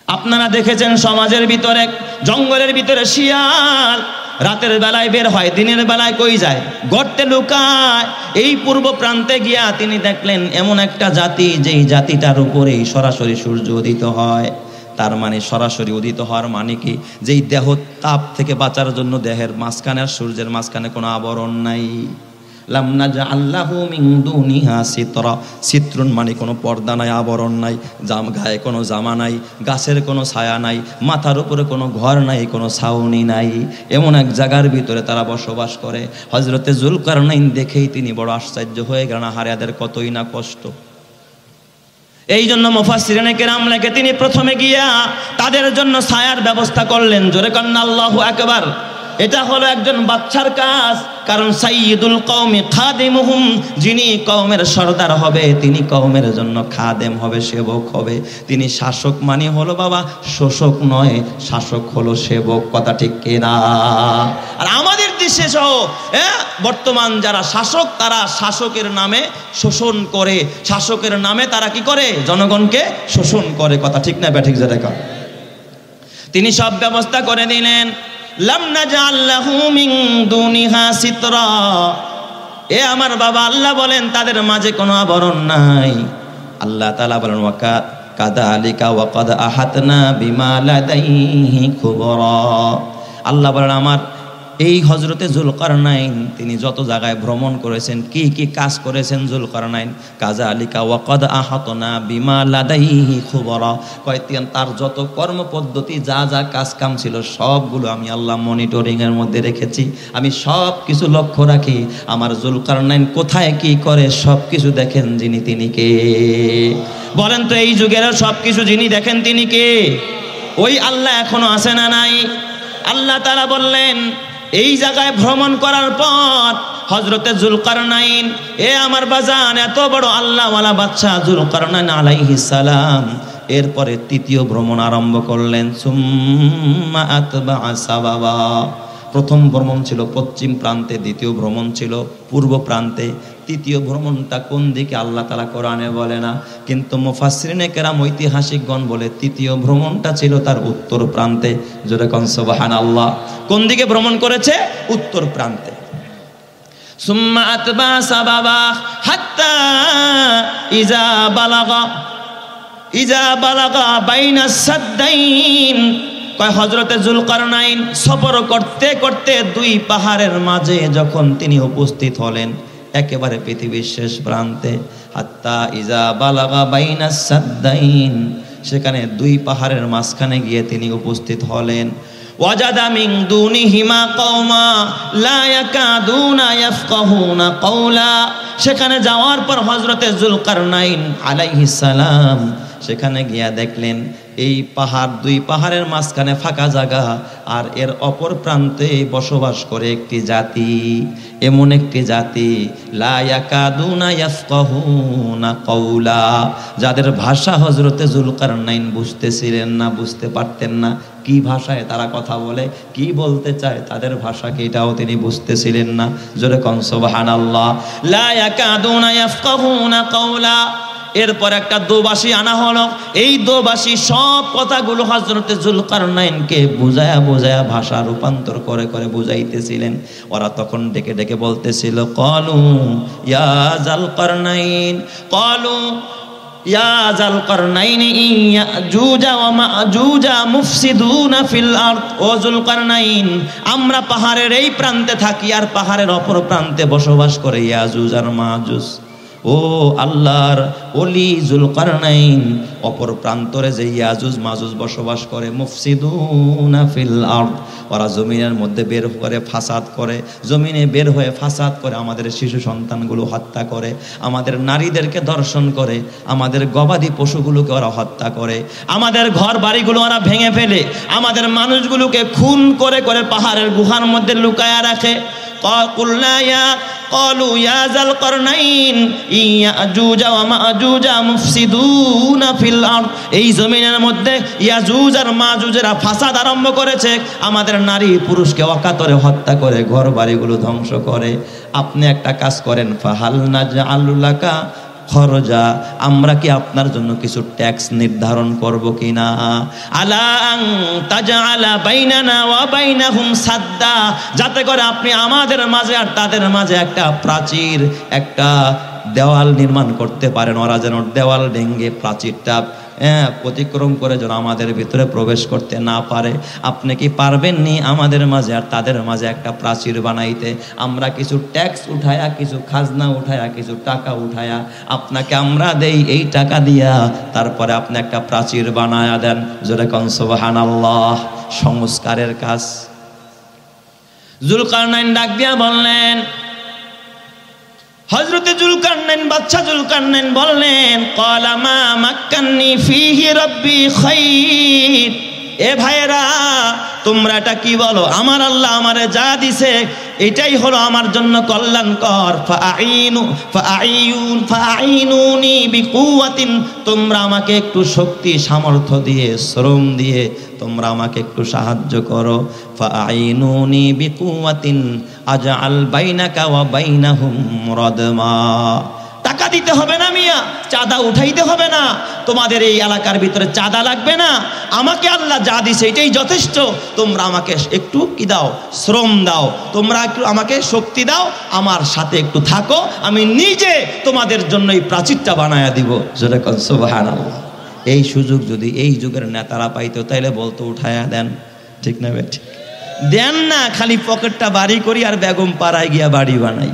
আপনারা দেখেছেন সমাজের ভিতরে, জঙ্গলের ভিতরে শিয়াল রাতের বেলায় বের হয়, দিনের বেলায় কই যায়? গর্তে লুকায়। এই পূর্ব প্রান্তে গিয়া তিনি দেখলেন এমন একটা জাতি, যেই জাতিটার উপরেই সরাসরি সূর্য উদিত হয়। তার মানে সরাসরি উদিত হওয়ার মানে কি? যেই দেহ তাপ থেকে বাঁচার জন্য দেহের মাঝখানে আর সূর্যের মাঝখানে কোনো আবরণ নাই। লাম নাজআল লাহু মিন দুনিহা সিতরা। সিত্রুন মানে কোনো পর্দা নাই, আবরণ নাই, গায়ে কোনো জামা নাই, গাছের কোনো ছায়া নাই, মাথার উপরে কোনো ঘর নাই, কোনো ছাউনি নাই। এমন এক জায়গার ভিতরে তারা বসবাস করে। হযরতে যুলকারনাইন দেখেই তিনি বড় আশ্চর্য হয়ে গেলেন, হারে এদের কতই না কষ্ট। এই জন্য মুফাসসিরিনে কেরাম লেখে তিনি প্রথমে গিয়া তাদের জন্য ছায়ার ব্যবস্থা করলেন। জোরে কন্না আল্লাহু আকবার। এটা হলো একজন বাচ্চার কাজ, কারণ সাইয়্যিদুল কওমি খাদিমুহুম, যিনি কওমের সরদার হবে তিনি কওমের জন্য খাদেম হবে, সেবক হবে। তিনি শাসক মানে হলো বাবা শোষক নয়, শাসক হলো সেবক। কথা ঠিক কিনা? আর আমাদের দেশে সহ বর্তমান যারা শাসক, তারা শাসকের নামে শোষণ করে, শাসকের নামে তারা কি করে? জনগণকে শোষণ করে। কথা ঠিক না ব্যাঠিক? যেটা তিনি সব ব্যবস্থা করে দিলেন। লাম নাজআল লাহু মিন দুনিহা সিতরা। এ আমার বাবা, আল্লাহ বলেন তাদের মাঝে কোনো আবরণ নাই। আল্লাহ তাআলা বলেন কাযালিকা ওয়া কাদ আহাতনা বিমা লাদাইহি খুবরা। আল্লাহ বলেন আমার এই হযরতে যুলকারনাইন তিনি যত জায়গায় ভ্রমণ করেছেন, কি কি কাজ করেছেন যুলকারনাইন, কাযালিকা ওয়াকাদ আহাতনা বিমা লাদাইহি খুবরা, কয়েকদিন তার যত কর্মপদ্ধতি যা যা কাজ কাম ছিল সবগুলো আমি আল্লাহ মনিটরিং এর মধ্যে রেখেছি। আমি সব কিছু লক্ষ্য রাখি। আমার যুলকারনাইন কোথায় কি করে সব কিছু দেখেন যিনি, তিনি কে? বলেন তো, এই যুগের সব কিছু যিনি দেখেন তিনি কে? ওই আল্লাহ এখনো আছে না নাই? আল্লাহ তাআলা বললেন এই জায়গায় ভ্রমণ করার পর হযরতে যুলকারনাইন, এ আমার বাজান, এত বড় আল্লাহওয়ালা বাদশা যুলকারনাইন আলাইহিস সালাম এরপরে তৃতীয় ভ্রমণ আরম্ভ করলেন। সুম্মা আতবাআ সাবাবা। প্রথম ভ্রমণ ছিল পশ্চিম প্রান্তে, দ্বিতীয় ভ্রমণ ছিল পূর্ব প্রান্তে, তৃতীয় ভ্রমণটা কোন দিকে আল্লাহ তাআলা কোরআনে বলে না, কিন্তু মুফাসসিরিনে কেরাম ঐতিহাসিকগণ বলে তৃতীয় ভ্রমণটা ছিল তার উত্তর প্রান্তে। জোরে কোন সুবহানাল্লাহ। কোন দিকে ভ্রমণ করেছে? উত্তর প্রান্তে। সুম্মা আতবা সাবাবা হাত্তা ইজা বালাগা বাইনাস সাদ্দাইন। কয় হযরতে যুলকারনাইন সফর করতে করতে দুই পাহাড়ের মাঝে যখন তিনি উপস্থিত হলেন, একেবারে পৃথিবীর শেষ প্রান্তে, হাত্তা ইজা বালাগা বাইনাস সাদ্দাইন, সেখানে দুই পাহাড়ের মাঝখানে গিয়ে তিনি উপস্থিত হলেন। ওয়াজাদা মিন দুনিহিমা কওমা লা ইয়াকাদুনা ইয়াফকাহুনা কওলা। সেখানে যাওয়ার পর হযরতে যুলকারনাইন আলাইহিস সালাম সেখানে গিয়া দেখলেন এই পাহাড়, দুই পাহাড়ের মাঝখানে ফাঁকা জায়গা, আর এর অপর প্রান্তে বসবাস করে একটি জাতি, এমন একটি জাতি লা ইয়াকাদুনা ইয়াফকাহুনা কওলা, যাদের ভাষা হযরতে যুলকারনাইন বুঝতেছিলেন না, বুঝতে পারতেন না কি ভাষায় তারা কথা বলে, কি বলতে চায়, তাদের ভাষা কি এটাও তিনি বুঝতেছিলেন না। জোরে কোন সুবহানাল্লাহ। লা ইয়াকাদুনা ইয়াফকাহুনা কওলা। এরপর একটা দোবাসী আনা হলো। এই দোবাসী সব কথাগুলো হযরতে যুলকারনাইনকে বুঝায়া বুঝায়া ভাষা রূপান্তর করে করে বুঝাইতেছিলেন। ওরা তখন ডেকে ডেকে বলতেছিল, ক্বালু ইয়া যুলকারনাইন, ক্বালু ইয়া যুলকারনাইন ইয়াজুজা ওয়া মাজুজা মুফসিদুনা ফিল আরদ। ও যুলকারনাইন, আমরা পাহাড়ের এই প্রান্তে থাকি আর পাহাড়ের অপর প্রান্তে বসবাস করে ইয়াজুজ আর মাজুজ। ও আল্লাহর ওলি যুলকারনাইন, অপর প্রান্তরে যে ইয়াজুজ মাজুজ বসবাস করে, মুফসিদুনা ফিল আরদ, ওরা জমিনের মধ্যে বের করে ফাসাদ করে, জমিনে বের হয়ে ফাসাদ করে, আমাদের শিশু সন্তানগুলো হত্যা করে, আমাদের নারীদেরকে ধর্ষণ করে, আমাদের গবাদি পশুগুলোকে ওরা হত্যা করে, আমাদের ঘর বাড়িগুলো ওরা ভেঙে ফেলে, আমাদের মানুষগুলোকে খুন করে করে পাহাড়ের গুহার মধ্যে লুকায়া রাখে। قالوا يا ذا القرنين يأجوج ومأجوج مفسدون في الأرض। এই জমিনের মধ্যে ইয়াজুজ আর মাজুজেরা ফাসাদ আরম্ভ করেছে, আমাদের নারী পুরুষকে অকাতরে হত্যা করে, ঘর বাড়িগুলো ধ্বংস করে। আপনি একটা কাজ করেন, ফাহাল নাজআলু লাকা খরজা, আমরা কি আপনার জন্য কিছু ট্যাক্স নির্ধারণ করব কিনা? আলা আন তাজআলা বাইনানা ওয়া বাইনাহুম সাদ্দা, যাতে করে আপনি আমাদের মাঝে আর তাদের মাঝে একটা প্রাচীর, একটা দেওয়াল নির্মাণ করতে পারেন। ওরা যেন দেওয়াল ভেঙে প্রাচীরটা অতিক্রম করে যেন আমাদের ভিতরে প্রবেশ করতে না পারে। আপনি কি পারবেন নি আমাদের মাঝে আর তাদের মাঝে একটা প্রাচীর বানাইতে? আমরা কিছু ট্যাক্স উঠায়া, কিছু খাজনা উঠায়া, কিছু টাকা উঠায়া আপনাকে আমরা দেই, এই টাকা দিয়া তারপরে আপনি একটা প্রাচীর বানায়া দেন। জোরে কোন সুবহানাল্লাহ। সংস্কারের কাজ। যুলকারনাইন ডাক দিয়া বললেন, হযরতে যুলকারনাইন, বাদশা যুলকারনাইন বললেন, ক্বালা মা মাক্কান্নি ফীহি রাব্বি খায়র। এ ভাইরা, তোমরা এটা কি বলো? আমার আল্লাহ আমারে যা দিছে এটাই হলো আমার জন্য কল্যাণকর। ফাআইনুনি বিকুওয়াতিন, তোমরা আমাকে একটু শক্তি সামর্থ্য দিয়ে, শ্রম দিয়ে তোমরা আমাকে একটু সাহায্য করো। ফাআইনুনি বিকুওয়াতিন আজআল বাইনাকা ওয়া বাইনাহুম রাদমা। টাকা দিতে হবে না মিয়া, চাঁদা উঠাইতে হবে না, তোমাদের এই এলাকার ভিতরে চাঁদা লাগবে না, আমাকে আল্লাহ যা দিছে এটাই যথেষ্ট। তোমরা আমাকে একটু কি দাও? শ্রম দাও, তোমরা একটু আমাকে শক্তি দাও, আমার সাথে একটু থাকো, আমি নিজে তোমাদের জন্য এই প্রাচীরটা বানায়া দিব। জোরে কোন সুবহানাল্লাহ। এই সুযোগ যদি এই যুগের নেতারা পাইতো তাইলে বলতো উঠায়া দেন, ঠিক না বেঠিক? দেন না, খালি পকেটটা বাড়ি করি আর বেগম পাড়ায় গিয়া বাড়ি বানাই।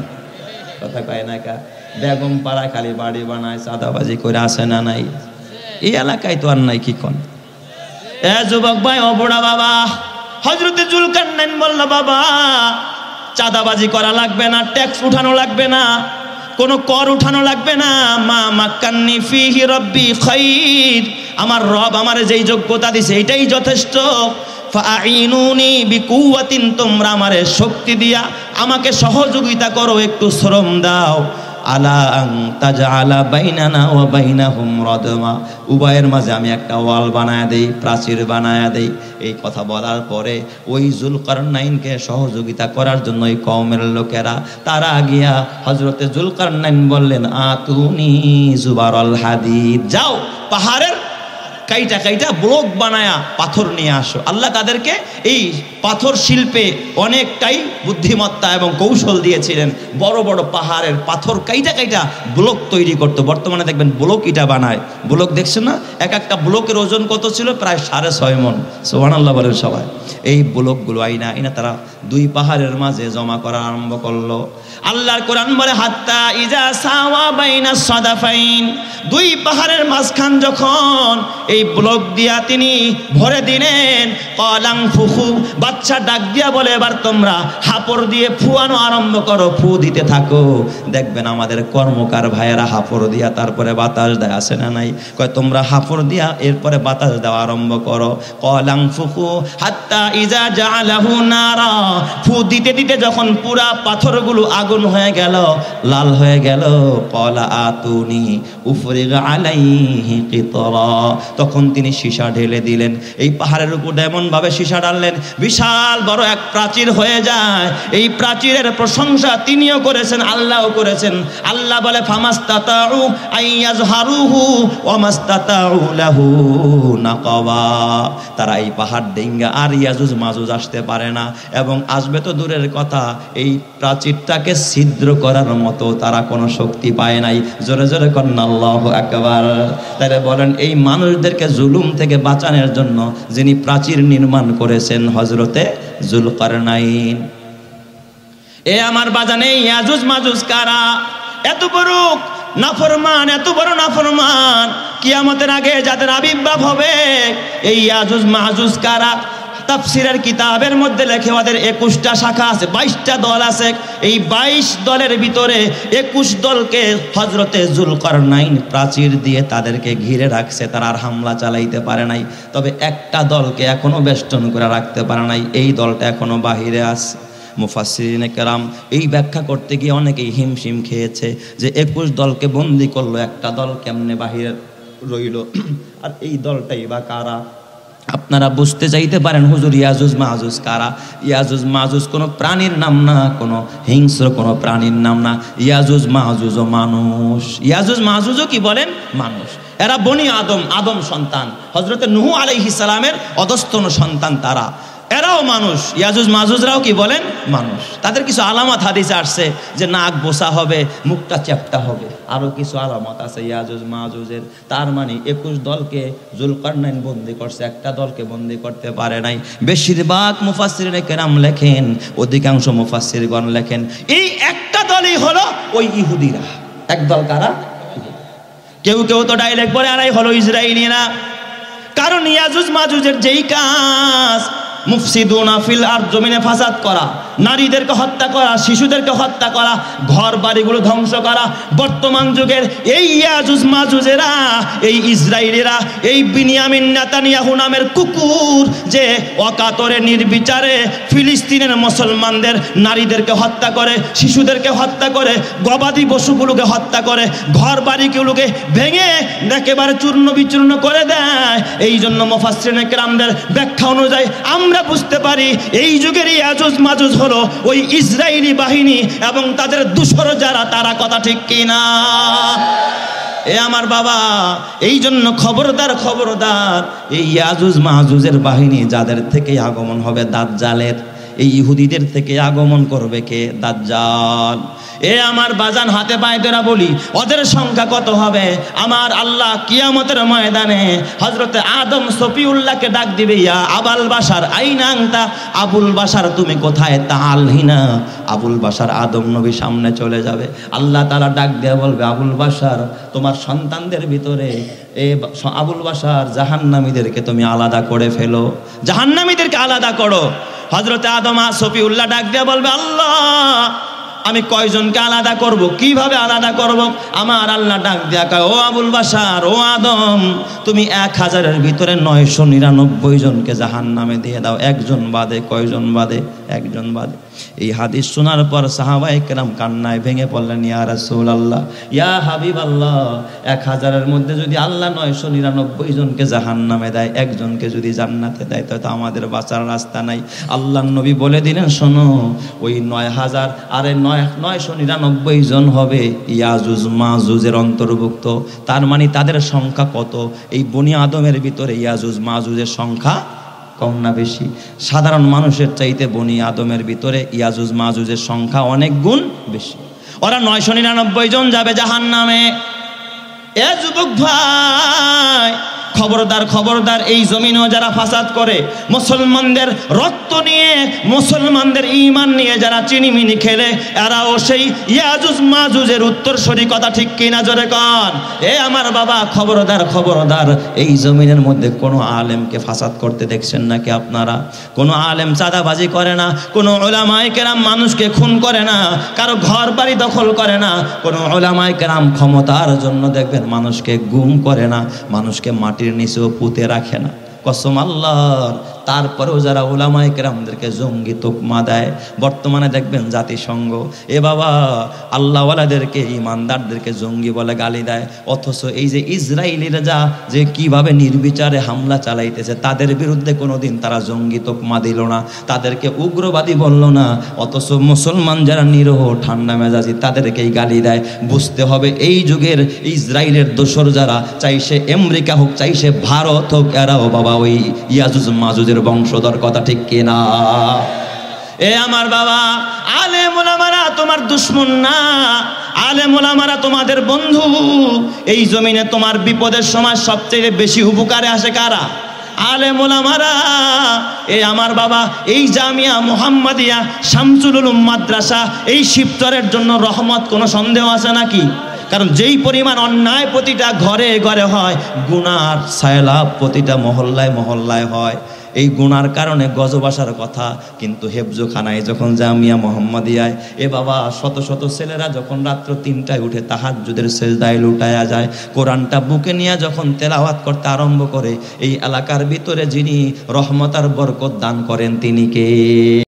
কথা কয় না কা, বেগম পাড়ায় খালি বাড়ি বানায়, চাঁদাবাজি করে আসে না নাই? এই এলাকায় তো আর নাই, কি কোন? এ যুবক ভাই, ও বুড়া বাবা, হযরতে জুলকারনাইন বলল, বাবা চাঁদাবাজি করা লাগবে না, ট্যাক্স উঠানো লাগবে না, কোনো কর উঠানো লাগবে না। মা মাক্কান্নি ফিহি রব্বি খাইর, আমার রব আমারে যেই যোগ্যতা দিছে এটাই যথেষ্ট। ফাআইনুনি বিকুওয়াতিন, তোমরা আমারে শক্তি দিয়া আমাকে সহযোগিতা করো, একটু শ্রম দাও। আলা আন তাজআলা বাইনানা ওয়া বাইনাহুম রাদমা, উভয়ের মাঝে আমি একটা ওয়াল বানায়া দেই, প্রাচীর বানায়া দেই। এই কথা বলার পরে ওই জুলকারনাইনকে সহযোগিতা করার জন্য ওই কওমের লোকেরা তারা গিয়া হযরতে জুলকারনাইন বললেন, আতুনি জুবারল হাদিদ, যাও পাহাড়ের কাইটা কাইটা ব্লক বানায়া পাথর নিয়ে আসো। আল্লাহ তাদেরকে এই পাথর শিল্পে অনেকটাই বুদ্ধিমত্তা এবং কৌশল দিয়েছিলেন। বড় বড় পাহাড়ের পাথর কাইটা কাইটা ব্লক তৈরি করতো। বর্তমানে দেখবেন ব্লক ইটা বানায়। ব্লক দেখছেন না, এক একটা ব্লকের ওজন কত ছিল? প্রায় 6.5 মণ। সুবহানাল্লাহ বলেন সবাই। এই ব্লকগুলো আইনা তারা দুই পাহাড়ের মাঝে জমা করা আরম্ভ করলো। আল্লাহর কোরআন বলে, হাত্তা ইজা সাওয়া বাইনা সাদাফাইন, দুই পাহাড়ের মাঝখান যখন এই ব্লক দিয়া তিনি ভরে দিলেন, কলাং ফুফু, বাচ্চা ডাক দিয়া বলে, এবার তোমরা হাপড় দিয়ে ফুয়ানো আরম্ভ করো, ফু দিতে থাকো। দেখবেন আমাদের কর্মকার ভাইয়েরা হাপড় দিয়া তারপরে বাতাস দেয়, আসে না নাই? কয় তোমরা হাপড় দিয়া এরপরে বাতাস দেওয়া আরম্ভ করো। কলাং ফুফু হাত্তা ইজা জাআলাহু নারা, ফু দিতে দিতে যখন পুরা পাথরগুলো আগুন হয়ে গেল, লাল হয়ে গেল, কলা আতুনি উফরিগ আলাইহি কিতরা, তখন তিনি সীসা ঢেলে দিলেন। এই পাহাড়ের উপর এমন ভাবে সীসা ঢাললেন, বিশাল বড় এক প্রাচীর হয়ে যায়। এই প্রাচীরের প্রশংসা তিনিও করেছেন, আল্লাহও করেছেন। আল্লাহ বলে, ফামাস্তাতাউ আইয়াজহারুহু ওয়া মাস্তাতাউ লাহু নাকাবা, তারা এই পাহাড় ডিঙ্গা আর ইয়াজুজ মাজুজ আসতে পারে না, এবং আসবে তো দূরের কথা, এই প্রাচীরটাকে ছিদ্র করার মতো তারা কোনো শক্তি পায় নাই। জোরে জোরে কন্না আল্লাহু আকবার। তাহলে বলেন, এই মানুষদেরকে জুলুম থেকে বাঁচানোর জন্য যিনি প্রাচীর নির্মাণ করেছেন, হযরতে জুলকারনাইন। এ আমার বাজানে, ইয়াজুজ মাজুজ কারা? এত বড় নাফরমান, এত বড় নাফরমান, কিয়ামতের আগে যাদের আবির্ভাব হবে, এই ইয়াজুজ মাজুজ কারা? তাফসীরের কিতাবের মধ্যে লেখে ওদের 21টা শাখা আছে, 22টা দল আছে। এই 22 দলের ভিতরে 21 দলকে হযরতে জুলকারনাইন প্রাচীর দিয়ে তাদেরকে ঘিরে রাখছে, তারা আর হামলা চালাইতে পারে নাই। তবে একটা দলকে এখনো বেষ্টন করে রাখতে পারে নাই, এই দলটা এখনো বাহিরে আছে। মুফাসসিরিনে কেরাম এই ব্যাখ্যা করতে গিয়ে অনেকেই হিমশিম খেয়েছে যে 21 দলকে বন্দি করলো, একটা দল কেমনে বাহিরে রইল, আর এই দলটাই বা কারা? আপনারা বুঝতে চাইতে পারেন, হুজুর ইয়াজুজ মাজুজ কারা? ইয়াজুজ মাজুজ কোনো প্রাণীর নাম না, কোনো হিংস্র কোনো প্রাণীর নাম না। ইয়াজুজ মাজুজও মানুষ। ইয়াজুজ মাজুজও কি বলেন? মানুষ। এরা বনি আদম, আদম সন্তান, হযরতে নূহ আলাইহিস সালামের অধস্তন সন্তান তারা। এরাও মানুষ। ইয়াজুজ মাজুজরাও কি বলেন? মানুষ। তাদের কিছু আলামত হাদিসে আসছে যে নাক বোসা হবে, মুখটা চ্যাপ্টা হবে, আরো কিছু আলামত আছে ইয়াজুজ মাজুজের। তার মানে 21 দলকে জুলকারনাইন বন্দি করছে, একটা দলকে বন্দি করতে পারে নাই। বেশিরভাগ মুফাসসিরিনে কেরাম লেখেন, অধিকাংশ মুফাসসিরগণ লেখেন, এই একটা দলই হলো ওই ইহুদিরা। এক দল কারা? কেউ কেউ তো ডাইরেক্ট বলে আরাই হলো ইসরায়েলিরা। কারণ ইয়াজুজ মাজুজের যেই কাজ, মুফসিদুনা ফিল আরদ, জমিনে ফাসাদ করা, নারীদেরকে হত্যা করা, শিশুদেরকে হত্যা করা, ঘর বাড়িগুলো ধ্বংস করা। বর্তমান যুগের এই ইয়াজুজ মাজুজেরা, এই ইসরায়েলিরা, এই বিনিয়ামিন নেতানিয়াহু নামের কুকুর যে অকাতরে নির্বিচারে ফিলিস্তিনের মুসলমানদের নারীদেরকে হত্যা করে, শিশুদেরকে হত্যা করে, গবাদি পশুগুলোকে হত্যা করে, ঘর বাড়িগুলোকে ভেঙে একেবারে চূর্ণ বিচূর্ণ করে দেয়। এই জন্য মুফাসসিরিনে কেরামদের ব্যাখ্যা অনুযায়ী আমরা বুঝতে পারি এই যুগের ইয়াজুজ মাজুজ হলো ওই ইসরায়েলি বাহিনী এবং তাদের দূষর যারা, তারা। কথা ঠিক কিনা? এ আমার বাবা, এই জন্য খবরদার খবরদার, এই ইয়াজুজ মাজুজের বাহিনী যাদের থেকে আগমন হবে দাজ্জালের, এই ইহুদিদের থেকে আগমন করবে কে? দাজ্জাল। এ আমার বাজান হাতে পায়ে ধরে বলি, ওদের সংখ্যা কত হবে? আমার আল্লাহ কিয়ামতের ময়দানে হযরতে আদম সফিউল্লাহকে ডাক দিবে, ইয়া আবুল বাশার আইনা আনতা, আবুল বাশার তুমি কোথায়? তাআলহিনা। আবুল বাশার আদম নবী সামনে চলে যাবে, আল্লাহ তাআলা ডাক দিয়ে বলবে, আবুল বাশার তোমার সন্তানদের ভিতরে আবুল বাশার জাহান্নামীদেরকে তুমি আলাদা করে ফেলো, জাহান্নামীদেরকে আলাদা করো। হযরতে আদম সফিউল্লাহ ডাক দিয়ে বলবে, আল্লাহ আমি কয়জনকে আলাদা করব, কিভাবে আলাদা করব? আমার আল্লাহ ডাক দিয়া কয়, ও আবুল বাশার, ও আদম, তুমি 1000-এর ভিতরে 999 জনকে জাহান্নামে দিয়ে দাও, একজন বাদে। কয়জন বাদে? একজন বাদে। এই হাদিস শোনার পর সাহাবায়ে কেরাম কান্নায় ভেঙে পড়লেন, ইয়া রাসূলুল্লাহ, ইয়া হাবিবাল্লাহ, 1000-এর মধ্যে যদি আল্লাহ 999 জনকে জাহান্নামে দেয়, একজনকে যদি জান্নাতে দেয়, তাহলে তো আমাদের বাঁচার রাস্তা নাই। আল্লাহর নবী বলে দিলেন, শোনো, ওই 9000 আরে 999 জন হবে ইয়াজুজ মাজুজের অন্তর্ভুক্ত। তার মানে তাদের সংখ্যা কত? এই বনি আদমের ভিতরে ইয়াজুজ মাজুজের সংখ্যা কম না বেশি? সাধারণ মানুষের চাইতে বনি আদমের ভিতরে ইয়াজুজ মাজুজের সংখ্যা অনেক গুণ বেশি। ওরা 999 জন যাবে জাহান্নামে। এ যুবক ভাই, খবরদার খবরদার, এই জমিনেও যারা ফাসাদ করে, মুসলমানদের রক্ত নিয়ে, মুসলমানদের ঈমান নিয়ে যারা চিনিমিনি খেলে, এরাও সেই ইয়াজুজ মাজুজের উত্তরসূরি। কথা ঠিক কিনা? জোরে কন। এ আমার বাবা, খবরদার খবরদার, এই জমিনের মধ্যে কোনো আলেমকে ফাসাদ করতে দেখছেন নাকি আপনারা? কোনো আলেম চাঁদাবাজি করে না, কোনো উলামায়ে কেরাম মানুষকে খুন করে না, কারো ঘর বাড়ি দখল করে না, কোনো উলামায়ে কেরাম ক্ষমতার জন্য দেখবেন মানুষকে গুম করে না, মানুষকে মাটির নিচেও পুঁতে রাখে না, কসম আল্লাহর। তারপরেও যারা উলামায়ে কেরামদেরকে জঙ্গি তোকমা দেয়, বর্তমানে দেখবেন জাতিসংঘ এ বাবা আল্লাহওয়ালাদেরকে, ইমানদারদেরকে জঙ্গি বলে গালি দেয়। অথচ এই যে ইসরায়েলিরা যা যে কিভাবে নির্বিচারে হামলা চালাইতেছে, তাদের বিরুদ্ধে কোনোদিন তারা জঙ্গি তোকমা দিল না, তাদেরকে উগ্রবাদী বলল না। অথচ মুসলমান যারা নিরহ ঠান্ডা মেজাজি, তাদেরকেই গালি দেয়। বুঝতে হবে এই যুগের ইসরায়েলের দোসর যারা, চাই সে আমেরিকা হোক, চাই সে ভারত হোক, এরাও বাবা ওই ইয়াজুজ মাজুজের বংশধর। কথা ঠিক কিনা? এ আমার বাবা, আলেম ওলামারা তোমার দুশমন না, আলেম ওলামারা তোমাদের বন্ধু। এই জমিনে তোমার বিপদের সময় সবচেয়ে বেশি উপকারে আসে কারা? আলেম ওলামারা। এ আমার বাবা, এই জামিয়া মুহাম্মাদিয়া শামসুল উলুম মাদ্রাসা, এই শিবচরের জন্য রহমত, কোনো সন্দেহ আছে নাকি? কারণ যেই পরিমাণ অন্যায় প্রতিটা ঘরে ঘরে হয়, গুনার সায়লাভ প্রতিটা মহল্লায় মহল্লায় হয়। এই গুনার কারণে গজব আসার কথা, কিন্তু হেফজোখানায় যখন জামিয়া মুহাম্মাদিয়ায় এ বাবা শত শত ছেলেরা যখন রাত্র 3টায় উঠে তাহাজ্জুদের সেজদায় লুটায়া যায়, কোরআনটা বুকে নিয়ে যখন তেলাওয়াত করতে আরম্ভ করে, এই এলাকার ভিতরে যিনি রহমত আর বরকত দান করেন তিনি কে?